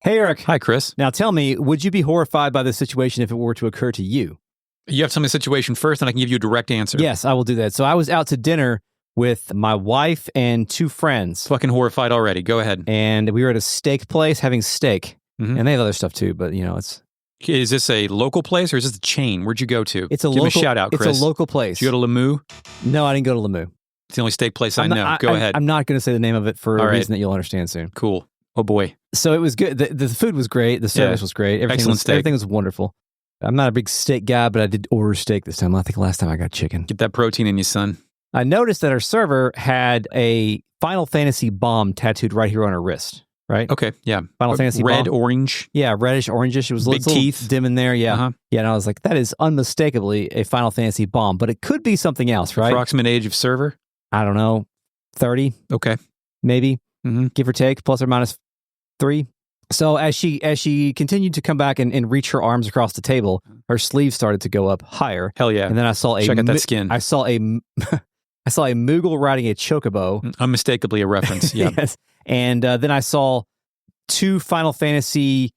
Hey, Eric. Hi, Chris. Now tell me, would you be horrified by this situation if it were to occur to you? You have to tell me the situation first, and I can give you a direct answer. Yes, I will do that. So I was out to dinner with my wife and two friends. Fucking horrified already. Go ahead. And we were at a steak place having steak. Mm-hmm. And they have other stuff too, but it's... Is this a local place or is this a chain? Where'd you go to? It's a Give local... me a shout out, Chris. It's a local place. Did you go to Lemieux? No, I didn't go to Lemieux. It's the only steak place I know. Go ahead. I'm not going to say the name of it for a reason that you'll understand soon. Cool. Oh, boy. So it was good. The food was great. The service was great. Everything was wonderful. I'm not a big steak guy, but I did order steak this time. I think last time I got chicken. Get that protein in you, son. I noticed that our server had a Final Fantasy bomb tattooed right here on her wrist, right? Okay, yeah. Final Fantasy red, bomb. orange. Yeah, reddish, orangish. It was big little teeth. Dim in there, yeah. Uh-huh. Yeah, and I was like, that is unmistakably a Final Fantasy bomb, but it could be something else, right? Approximate age of server? I don't know, 30? Okay. Maybe, give or take, plus or minus 3. So as she continued to come back and reach her arms across the table, her sleeves started to go up higher. Hell yeah! And then I saw check out that skin. I saw a Moogle riding a chocobo. Unmistakably a reference. Yeah. Yes. And then I saw 2 Final Fantasy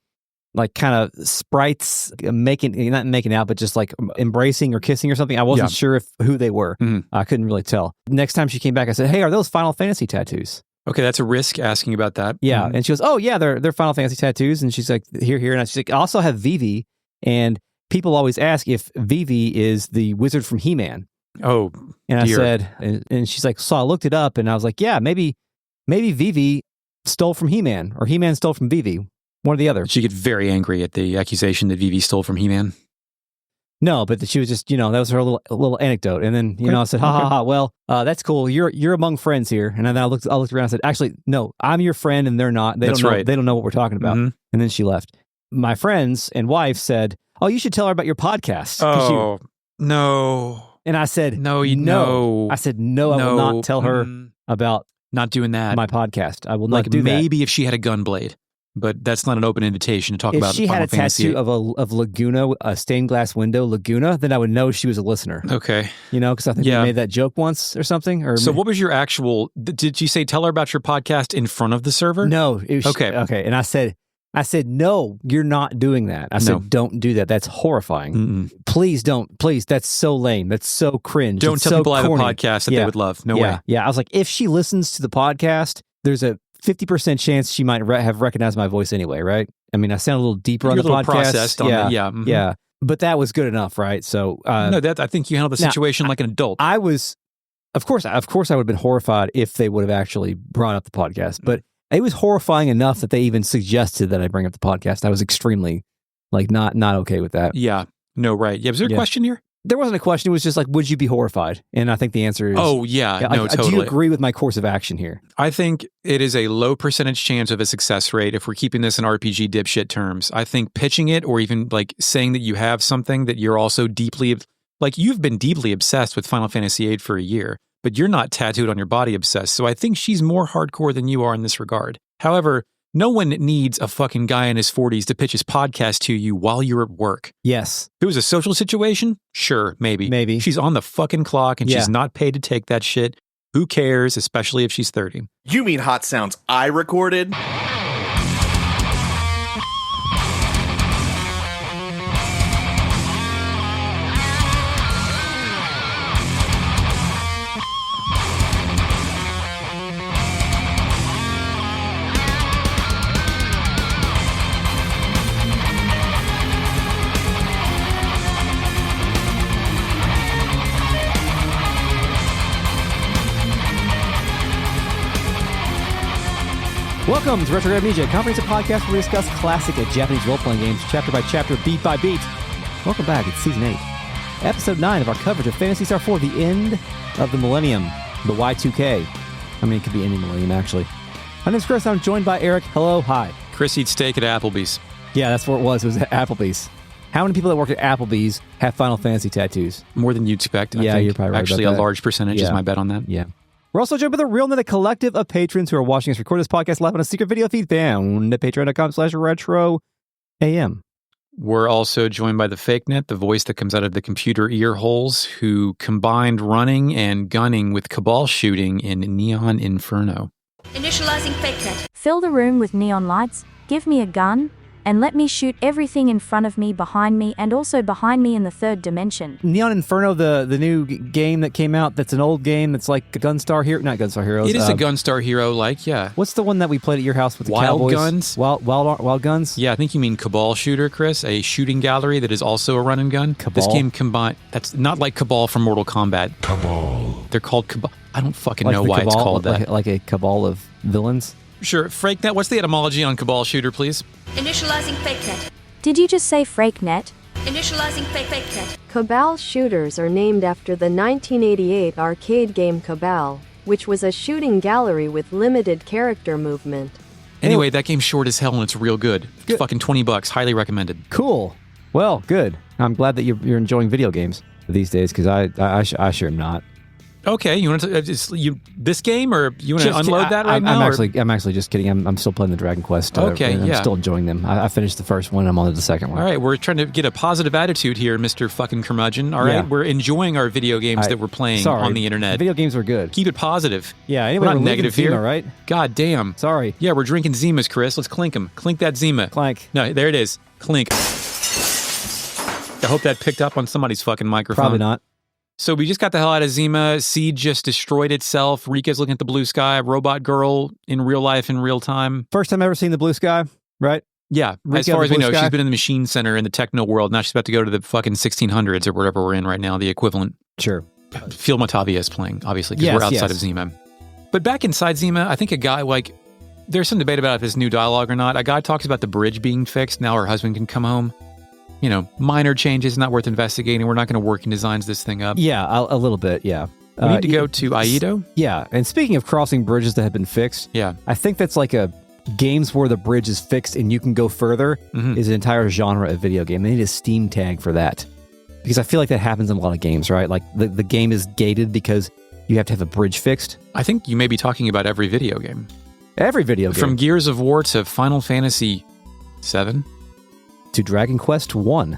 like kind of sprites not making out, but just like embracing or kissing or something. I wasn't sure who they were. I couldn't really tell. Next time she came back, I said, "Hey, are those Final Fantasy tattoos?" Okay, that's a risk asking about that. Yeah, and she goes, "Oh yeah, they're Final Fantasy tattoos." And she's like, "Here," and she's like, "I also have Vivi." And people always ask if Vivi is the wizard from He-Man. Oh, and dear. I said, and she's like, "So I looked it up, and I was like, yeah, maybe Vivi stole from He-Man, or He-Man stole from Vivi, one or the other." She get very angry at the accusation that Vivi stole from He-Man. No, but she was just, that was her little anecdote. And then, I said, ha, well, that's cool. You're among friends here. And then I looked around and said, actually, no, I'm your friend and they're not. They don't know what we're talking about. And then she left. My friends and wife said, "Oh, you should tell her about your podcast." Oh, no. And I said, No. I said, no, I will not tell her about not doing that. My podcast. I will not do that. Maybe if she had a gun blade. But that's not an open invitation to talk about If she had a Fantasy. tattoo of Laguna, a stained glass window Laguna, then I would know she was a listener. Okay. Because I think we made that joke once or something. So what was your actual, did you say tell her about your podcast in front of the server? No. Okay. And I said, no, you're not doing that. I said, don't do that. That's horrifying. Please don't. Please. That's so lame. That's so cringe. Don't tell people corny. I have a podcast that they would love. No way. Yeah. I was like, if she listens to the podcast, there's a 50% chance she might have recognized my voice anyway, right? I mean, I sound a little deeper on the podcast. Processed on it. Yeah. But that was good enough, right? So no, I think you handled the situation like an adult. I was, of course, I would have been horrified if they would have actually brought up the podcast. But it was horrifying enough that they even suggested that I bring up the podcast. I was extremely, not okay with that. Yeah. No, right. Yeah. Was there a question here? There wasn't a question. It was just like, would you be horrified? And I think the answer is... Oh, yeah. No, totally. Do you agree with my course of action here? I think it is a low percentage chance of a success rate if we're keeping this in RPG dipshit terms. I think pitching it or even saying that you have something that you're also deeply... you've been deeply obsessed with Final Fantasy VIII for a year, but you're not tattooed on your body obsessed. So I think she's more hardcore than you are in this regard. However... no one needs a fucking guy in his 40s to pitch his podcast to you while you're at work. Yes. If it was a social situation, sure, maybe. Maybe. She's on the fucking clock and she's not paid to take that shit. Who cares, especially if she's 30? You mean hot sounds I recorded? Welcome to Retro Amnesia, a comprehensive podcast where we discuss classic Japanese role-playing games, chapter by chapter, beat by beat. Welcome back. It's Season 8. Episode 9 of our coverage of Phantasy Star 4, the end of the millennium, the Y2K. I mean, it could be any millennium, actually. My name's Chris. I'm joined by Eric. Hello. Hi. Chris eats steak at Applebee's. Yeah, that's where it was. It was at Applebee's. How many people that work at Applebee's have Final Fantasy tattoos? More than you'd expect. I think. You're probably right. Actually, about a that. large percentage is my bet on that. Yeah. We're also joined by the RealNet, a collective of patrons who are watching us record this podcast live on a secret video feed found at patreon.com/retroam. We're also joined by the Fake Net, the voice that comes out of the computer ear holes, who combined running and gunning with Cabal shooting in Neon Inferno. Initializing fake net. Fill the room with neon lights, give me a gun, and let me shoot everything in front of me, behind me, and also behind me in the third dimension. Neon Inferno, the new game that came out, that's an old game that's like a Gunstar Hero. Not Gunstar Heroes. It is a Gunstar Hero, yeah. What's the one that we played at your house with the Wild Cowboys? Guns? Wild Guns? Yeah, I think you mean Cabal Shooter, Chris, a shooting gallery that is also a run and gun. Cabal? This game combined, that's not like Cabal from Mortal Kombat. Cabal. They're called Cabal. I don't fucking Like know the why Cabal, it's called that. Like a cabal of villains? Sure, FrakeNet, what's the etymology on Cabal Shooter, please? Initializing fake net. Did you just say FrakeNet? Initializing fake net. Cabal shooters are named after the 1988 arcade game Cabal, which was a shooting gallery with limited character movement. Anyway, that game's short as hell and it's real good. It's fucking $20, highly recommended. Cool. Well, good. I'm glad that you're enjoying video games these days, because I sure am not. Okay, you want to this game, or you want to unload that right now? I'm actually just kidding. I'm still playing the Dragon Quest. Okay, I'm yeah. still enjoying them. I finished the first one. I'm on to the second one. All right, we're trying to get a positive attitude here, Mr. fucking curmudgeon. All right, Yeah. We're enjoying our video games that we're playing on the internet. Video games were good. Keep it positive. Yeah. Anyway, we're not living negative here, Zima, right? God damn. Sorry. Yeah, we're drinking Zimas, Chris. Let's clink them. Clink that Zima. Clank. No, there it is. Clink. I hope that picked up on somebody's fucking microphone. Probably not. So we just got the hell out of Zima. Seed just destroyed itself. Rika's looking at the blue sky. Robot girl in real life, in real time. First time ever seen the blue sky, right? Yeah, Rika, as far as we the know, blue sky? she's been in the machine center in the techno world. Now she's about to go to the fucking 1600s or whatever we're in right now, the equivalent. Sure. Phil Matavia is playing, obviously, because we're outside of Zima. But back inside Zima, I think a guy, there's some debate about if this new dialogue or not. A guy talks about the bridge being fixed. Now her husband can come home. You know, minor changes, not worth investigating. We're not going to work and designs this thing up. Yeah, a little bit, yeah. We need to go to Aiedo? Yeah, and speaking of crossing bridges that have been fixed, Yeah. I think that's like a games where the bridge is fixed and you can go further is an entire genre of video game. They need a Steam tag for that. Because I feel like that happens in a lot of games, right? Like the game is gated because you have to have a bridge fixed. I think you may be talking about every video game. Every video game. From Gears of War to Final Fantasy VII. To Dragon Quest 1.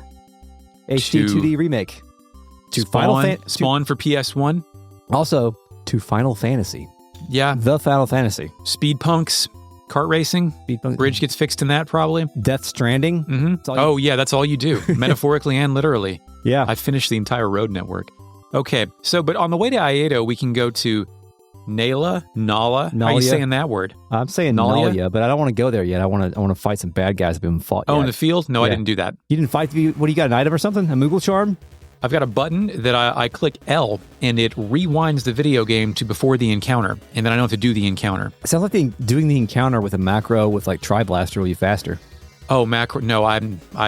HD 2D remake. To Spawn for PS1. Also, to Final Fantasy. Yeah. The Final Fantasy. Speed Punks. Kart racing. Bridge gets fixed in that, probably. Death Stranding. Mm-hmm. Yeah, that's all you do. Metaphorically and literally. Yeah. I finished the entire road network. Okay, but on the way to Aiedo, we can go to Nalya. How are you saying that word? I'm saying Nalya, but I don't want to go there yet. I want to fight some bad guys that haven't fought yet. Oh, in the field? No, I didn't do that. You didn't fight? What do you got, an item or something? A Moogle charm? I've got a button that I click L, and it rewinds the video game to before the encounter, and then I don't have to do the encounter. It sounds like doing the encounter with a macro with like Tri-Blaster will be faster. Oh, macro? No, I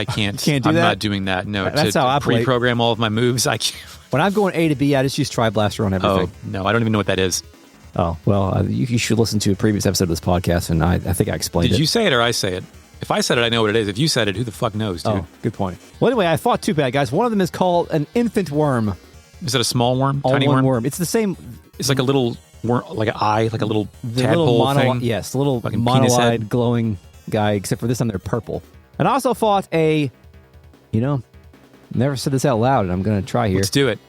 can't. Can't do I'm that? not doing that. No, That's how I play. Pre-program all of my moves. I can't. When I'm going A to B, I just use Tri-Blaster on everything. Oh, no, I don't even know what that is. Oh, well, you should listen to a previous episode of this podcast, and I think I explained it. Did you say it or I say it? If I said it, I know what it is. If you said it, who the fuck knows, dude? Oh, good point. Well, anyway, I fought two bad guys. One of them is called an infant worm. Is it a small worm? All Tiny one worm? It's the same. It's like a little worm, like an eye, like a little tadpole thing. Yes, the little Fucking penis mono-eyed head. glowing guy, except for this time they're purple. And I also fought never said this out loud, and I'm going to try here. Let's do it.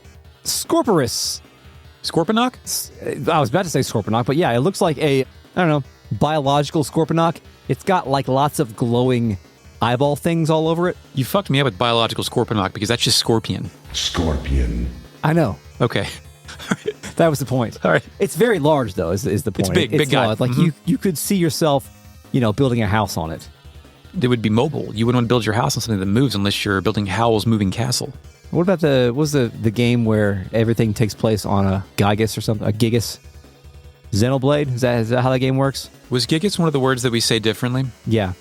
Scorporus. Scorponok? I was about to say Scorponok, but yeah, it looks like biological Scorponok. It's got like lots of glowing eyeball things all over it. You fucked me up with biological Scorponok because that's just scorpion. Scorpion. I know. Okay. That was the point. All right. It's very large, though, is the point. It's big guy. Large. Like you could see yourself, building a house on it. It would be mobile. You wouldn't want to build your house on something that moves unless you're building Howl's Moving Castle. What about the game where everything takes place on a Gygus or something? A Gigas? Xenoblade? Is that how that game works? Was Gigas one of the words that we say differently? Yeah.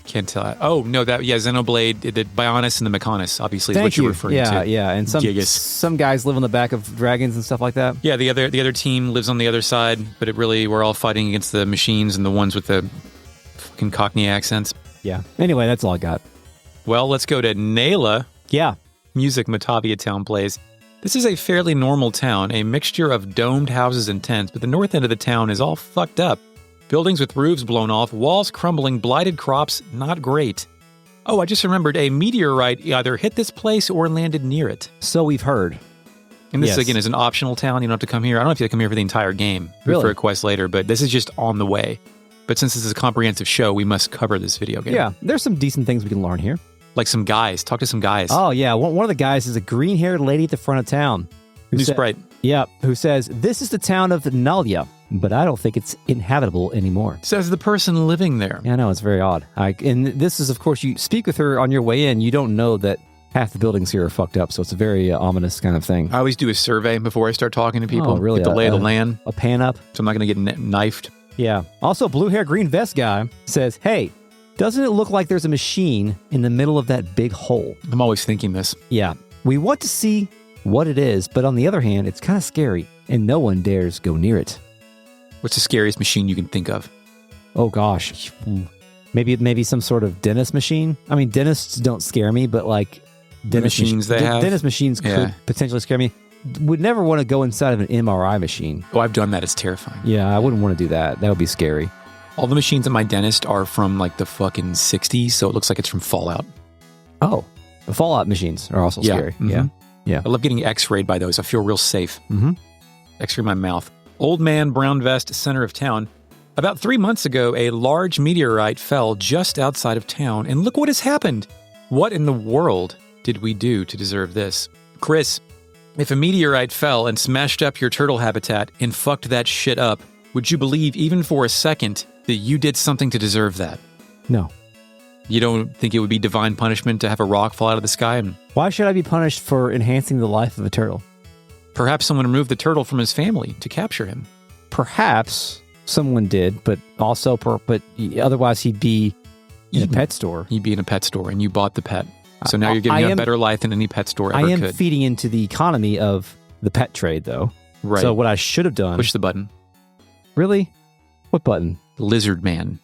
Can't tell. Oh, no, Xenoblade, the Bionis and the Mechonis, obviously, is what you're referring to. Yeah, and Gigas. some guys live on the back of dragons and stuff like that. Yeah, the other team lives on the other side, but we're all fighting against the machines and the ones with the fucking Cockney accents. Yeah. Anyway, that's all I got. Well, let's go to Nayla. Yeah. Music Matavia Town plays. This is a fairly normal town, a mixture of domed houses and tents, but the north end of the town is all fucked up. Buildings with roofs blown off, walls crumbling, blighted crops, not great. Oh, I just remembered a meteorite either hit this place or landed near it. So we've heard. And this, Yes. again, is an optional town. You don't have to come here. I don't know if you have to come here for the entire game. Really? For a quest later, but this is just on the way. But since this is a comprehensive show, we must cover this video game. Yeah, there's some decent things we can learn here. Like some guys. Talk to some guys. Oh, yeah. One of the guys is a green-haired lady at the front of town. New sprite. Yeah, who says, this is the town of Nalya, but I don't think it's inhabitable anymore. Says the person living there. Yeah, I know, it's very odd. And this is, of course, you speak with her on your way in. You don't know that half the buildings here are fucked up, so it's a very ominous kind of thing. I always do a survey before I start talking to people. Oh, really? Get the lay of the land. A pan up. So I'm not going to get knifed. Yeah. Also, blue hair, green vest guy says, hey, doesn't it look like there's a machine in the middle of that big hole? I'm always thinking this. Yeah. We want to see what it is, but on the other hand, it's kind of scary, and no one dares go near it. What's the scariest machine you can think of? Oh, gosh. Maybe some sort of dentist machine? I mean, dentists don't scare me, but like... Dentist machines could potentially scare me. Would never want to go inside of an MRI machine. Oh, I've done that. It's terrifying. Yeah, I wouldn't want to do that. That would be scary. All the machines at my dentist are from like the fucking 60s, so it looks like it's from Fallout. Oh, the Fallout machines are also scary. Mm-hmm. Yeah. I love getting x-rayed by those. I feel real safe. Mm-hmm. X-ray my mouth. Old man, brown vest, center of town. About 3 months ago, a large meteorite fell just outside of town, and look what has happened. What in the world did we do to deserve this? Chris, if a meteorite fell and smashed up your turtle habitat and fucked that shit up, would you believe even for a second that you did something to deserve that? No. You don't think it would be divine punishment to have a rock fall out of the sky? And why should I be punished for enhancing the life of a turtle? Perhaps someone removed the turtle from his family to capture him. Perhaps someone did, but otherwise he'd be in a pet store. He'd be in a pet store, and you bought the pet. So now you're giving him a better life than any pet store ever could. I am feeding into the economy of the pet trade, though. Right. So what I should have done... Push the button. Really? What button? Lizard Man.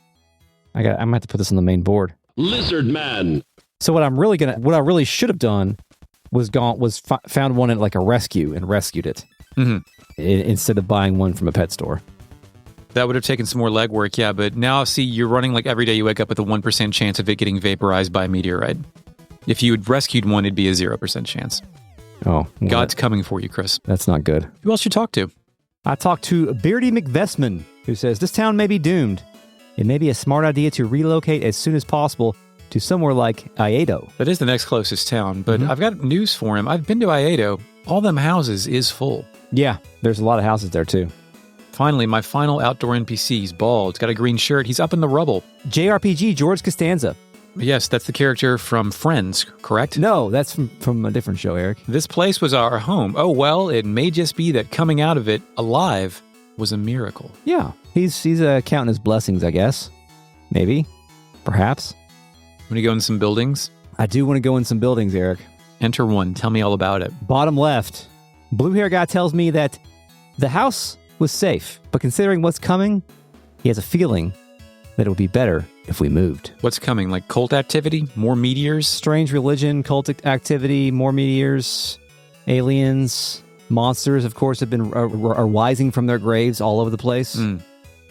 I'm going to have to put this on the main board. Lizard Man. So what I really should have done was found one at like a rescue and rescued it. Mm-hmm. Instead of buying one from a pet store. That would have taken some more legwork, yeah. But now, see, you're running like every day you wake up with a 1% chance of it getting vaporized by a meteorite. If you had rescued one, it'd be a 0% chance. Oh. Well, God's coming for you, Chris. That's not good. Who else you talk to? I talked to Beardy McVestman, who says, this town may be doomed. It may be a smart idea to relocate as soon as possible to somewhere like Aiedo. That is the next closest town, but I've got news for him. I've been to Aiedo. All them houses is full. Yeah, there's a lot of houses there, too. Finally, my final outdoor NPC. He's bald. He's got a green shirt. He's up in the rubble. JRPG, George Costanza. Yes, that's the character from Friends, correct? No, that's from a different show, Eric. This place was our home. Oh, well, it may just be that coming out of it alive was a miracle. Yeah, he's counting his blessings, I guess. Maybe. Perhaps. Want to go in some buildings? I do want to go in some buildings, Eric. Enter one. Tell me all about it. Bottom left. Blue hair guy tells me that the house was safe, but considering what's coming, he has a feeling that it would be better if we moved. What's coming? Like cult activity? More meteors? Strange religion, cult activity, more meteors, aliens, monsters, of course, have been are rising from their graves all over the place,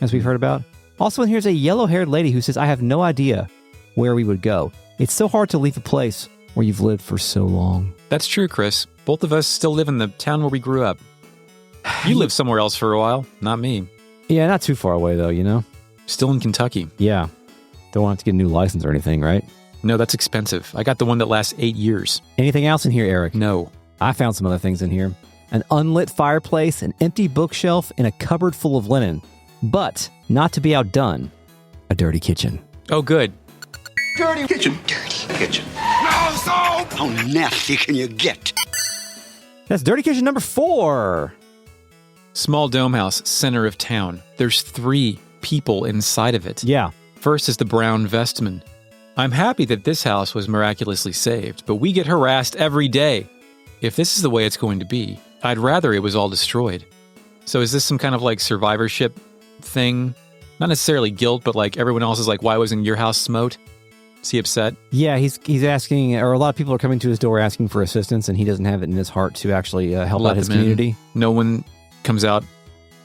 as we've heard about. Also, here's a yellow-haired lady who says, I have no idea where we would go. It's so hard to leave a place where you've lived for so long. That's true, Chris. Both of us still live in the town where we grew up. You lived somewhere else for a while, not me. Yeah, not too far away, though, you know? Still in Kentucky. Yeah. Don't want to get a new license or anything, right? No, that's expensive. I got the one that lasts 8 years. Anything else in here, Eric? No. I found some other things in here. An unlit fireplace, an empty bookshelf, and a cupboard full of linen. But, not to be outdone, a dirty kitchen. Oh, good. Dirty kitchen. Dirty kitchen. No soap! How nasty can you get? That's dirty kitchen number 4. Small dome house, center of town. There's 3 people inside of it. Yeah. First is the brown vestman. I'm happy that this house was miraculously saved, but we get harassed every day. If this is the way it's going to be, I'd rather it was all destroyed. So is this some kind of like survivorship thing? Not necessarily guilt, but like everyone else is like, why wasn't your house smote? Is he upset? Yeah, he's asking, or a lot of people are coming to his door asking for assistance, and he doesn't have it in his heart to actually help out his community. No one comes out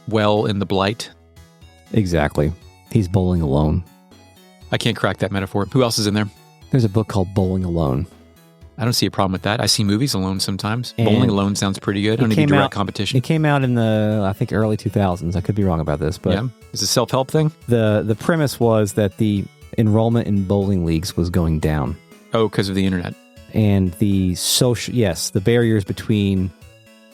well in the blight. Exactly. He's bowling alone. I can't crack that metaphor. Who else is in there? There's a book called Bowling Alone. I don't see a problem with that. I see movies alone sometimes. And Bowling alone sounds pretty good. I don't need to direct competition. It came out in the, I think, early 2000s. I could be wrong about this, but yeah, it's a self-help thing. The premise was that the enrollment in bowling leagues was going down. Oh, because of the internet. And the the barriers between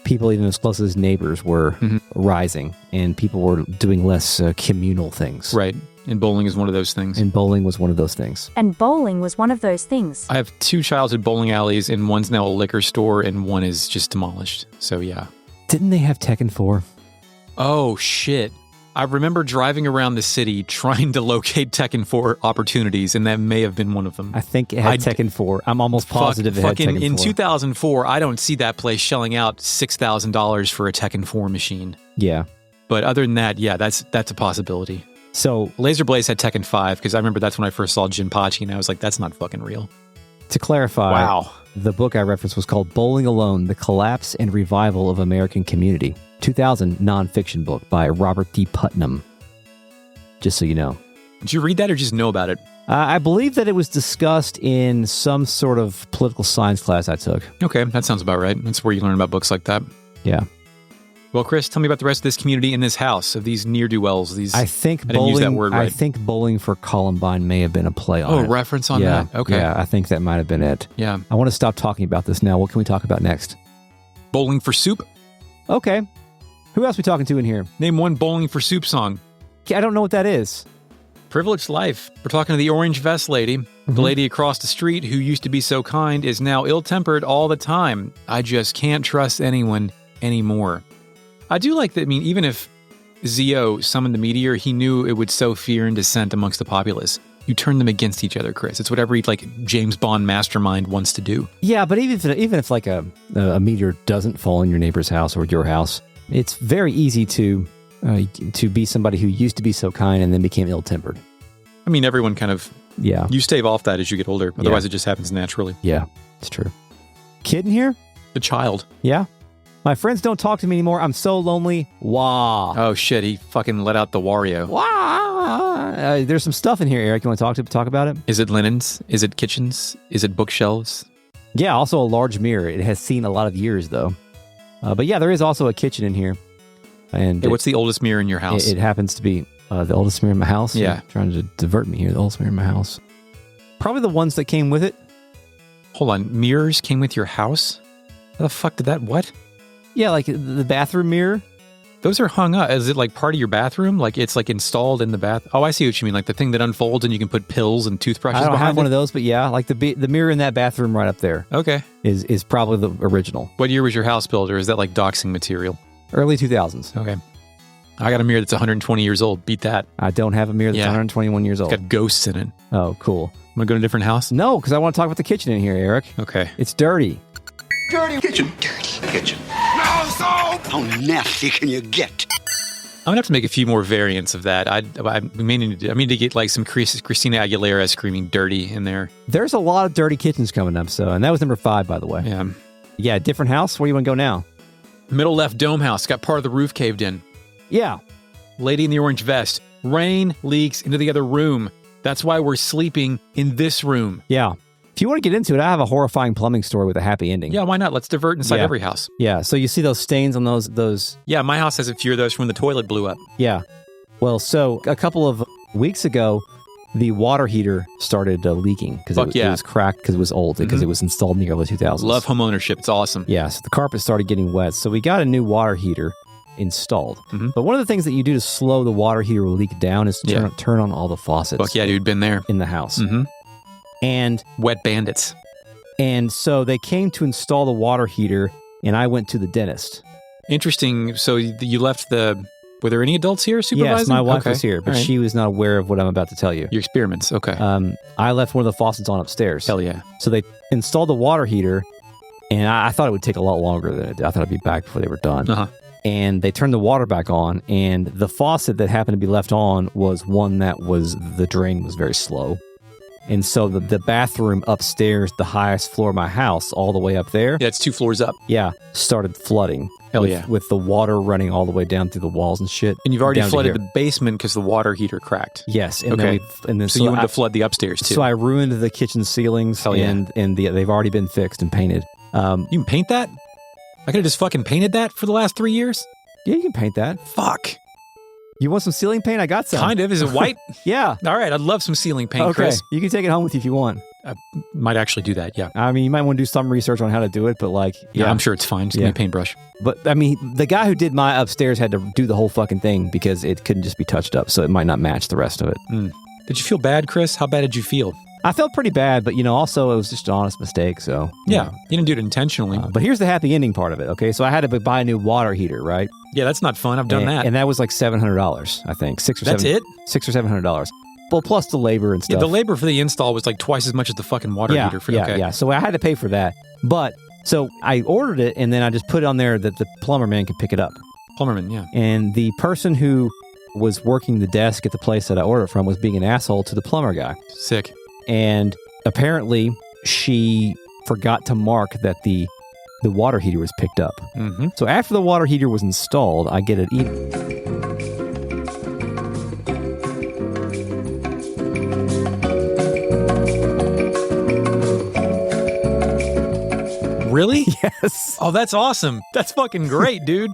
people even as close as neighbors were rising, and people were doing less communal things. Right. And bowling is one of those things. And bowling was one of those things. And bowling was one of those things. I have 2 childhood bowling alleys, and one's now a liquor store, and one is just demolished. So, yeah. Didn't they have Tekken 4? Oh, shit. I remember driving around the city trying to locate Tekken 4 opportunities, and that may have been one of them. I think it had Tekken 4. I'm almost positive it had Tekken 4. In 2004, I don't see that place shelling out $6,000 for a Tekken 4 machine. Yeah. But other than that, yeah, that's a possibility. So Laser Blaze had Tekken 5, because I remember that's when I first saw Jinpachi, and I was like, that's not fucking real. To clarify, wow. The book I referenced was called Bowling Alone, The Collapse and Revival of American Community. 2000 nonfiction book by Robert D. Putnam. Just so you know. Did you read that or just know about it? I believe that it was discussed in some sort of political science class I took. Okay, that sounds about right. That's where you learn about books like that. Yeah. Well, Chris, tell me about the rest of this community in this house, of these ne'er-do-wells. I think didn't use that word right. I think Bowling for Columbine may have been a play on it. Oh, reference on that? Okay. Yeah, I think that might have been it. Yeah. I want to stop talking about this now. What can we talk about next? Bowling for Soup? Okay. Who else are we talking to in here? Name one Bowling for Soup song. I don't know what that is. Privileged life. We're talking to the orange vest lady. The lady across the street who used to be so kind is now ill-tempered all the time. I just can't trust anyone anymore. I do like that. I mean, even if Zio summoned the meteor, he knew it would sow fear and dissent amongst the populace. You turn them against each other, Chris. It's what every James Bond mastermind wants to do. Yeah, but even if like a meteor doesn't fall in your neighbor's house or your house, it's very easy to be somebody who used to be so kind and then became ill-tempered. I mean, everyone kind of... Yeah. You stave off that as you get older. Otherwise, it just happens naturally. Yeah, it's true. Kid in here? The child. Yeah. My friends don't talk to me anymore. I'm so lonely. Wah. Oh, shit. He fucking let out the Wario. Wah. There's some stuff in here, Eric. You want to talk about it? Is it linens? Is it kitchens? Is it bookshelves? Yeah, also a large mirror. It has seen a lot of years, though. But yeah, there is also a kitchen in here. And hey, what's the oldest mirror in your house? It happens to be the oldest mirror in my house. Yeah. You're trying to divert me here. The oldest mirror in my house. Probably the ones that came with it. Hold on. Mirrors came with your house? How the fuck did that... What? Yeah, like the bathroom mirror. Those are hung up. Is it like part of your bathroom? Like it's like installed in the bath? Oh, I see what you mean. Like the thing that unfolds and you can put pills and toothbrushes behind it? I don't have one of those, but yeah, like the mirror in that bathroom right up there. Okay. Is probably the original. What year was your house built, or is that like doxing material? Early 2000s. Okay. I got a mirror that's 120 years old. Beat that. I don't have a mirror that's 121 years old. It's got ghosts in it. Oh, cool. Want to go to a different house? No, because I want to talk about the kitchen in here, Eric. Okay. It's dirty. Dirty kitchen. Dirty kitchen. No soap! How nasty can you get? I'm gonna have to make a few more variants of that. I may need to get like some Christina Aguilera screaming "dirty" in there. There's a lot of dirty kitchens coming up, and that was number 5, by the way. Yeah. Yeah, different house. Where do you want to go now? Middle left dome house got part of the roof caved in. Yeah. Lady in the orange vest. Rain leaks into the other room. That's why we're sleeping in this room. Yeah. If you want to get into it, I have a horrifying plumbing story with a happy ending. Yeah, why not? Let's divert inside every house. Yeah, so you see those stains on those... Yeah, my house has a few of those from when the toilet blew up. Yeah. Well, so a couple of weeks ago, the water heater started leaking because it was cracked because it was old, because it was installed in the early 2000s. Love home ownership. It's awesome. Yeah, so the carpet started getting wet. So we got a new water heater installed. But one of the things that you do to slow the water heater leak down is to turn on all the faucets. Fuck yeah, dude, been there. In the house. And wet bandits. And so they came to install the water heater, and I went to the dentist. Interesting. So you left were there any adults here supervising? Yes, my wife was here, but she was not aware of what I'm about to tell you. Your experiments, okay. I left one of the faucets on upstairs. Hell yeah. So they installed the water heater, and I thought it would take a lot longer than it did. I thought it'd be back before they were done. And they turned the water back on, and the faucet that happened to be left on was one that the drain was very slow. And so the bathroom upstairs, the highest floor of my house, all the way up there. Yeah, it's 2 floors up. Yeah, started flooding. Hell yeah. With the water running all the way down through the walls and shit. And you've already flooded the basement because the water heater cracked. Yes. And okay. Then so you wanted to flood the upstairs too. So I ruined the kitchen ceilings. Hell yeah. And they've already been fixed and painted. You can paint that? I could have just fucking painted that for the last 3 years? Yeah, you can paint that. Fuck. You want some ceiling paint? I got some. Kind of. Is it white? Yeah. All right. I'd love some ceiling paint, okay. Chris. You can take it home with you if you want. I might actually do that, yeah. I mean, you might want to do some research on how to do it, but like... Yeah, I'm sure it's fine. Just give me a paintbrush. But, I mean, the guy who did my upstairs had to do the whole fucking thing because it couldn't just be touched up, so it might not match the rest of it. Did you feel bad, Chris? How bad did you feel? I felt pretty bad, but, also it was just an honest mistake, so... Yeah, you didn't do it intentionally. But here's the happy ending part of it, okay? So I had to buy a new water heater, right? Yeah, that's not fun. I've done that. And that was like $700, I think. That's it? $600 or $700. Well, plus the labor and stuff. Yeah, the labor for the install was like twice as much as the fucking water heater. Yeah. So I had to pay for that. But, so I ordered it, and then I just put it on there that the plumber man could pick it up. Plumberman, yeah. And the person who was working the desk at the place that I ordered from was being an asshole to the plumber guy. Sick. And apparently, she forgot to mark that the water heater was picked up. Mm-hmm. So after the water heater was installed, I get it. Really? Yes. Oh, that's awesome. That's fucking great, dude.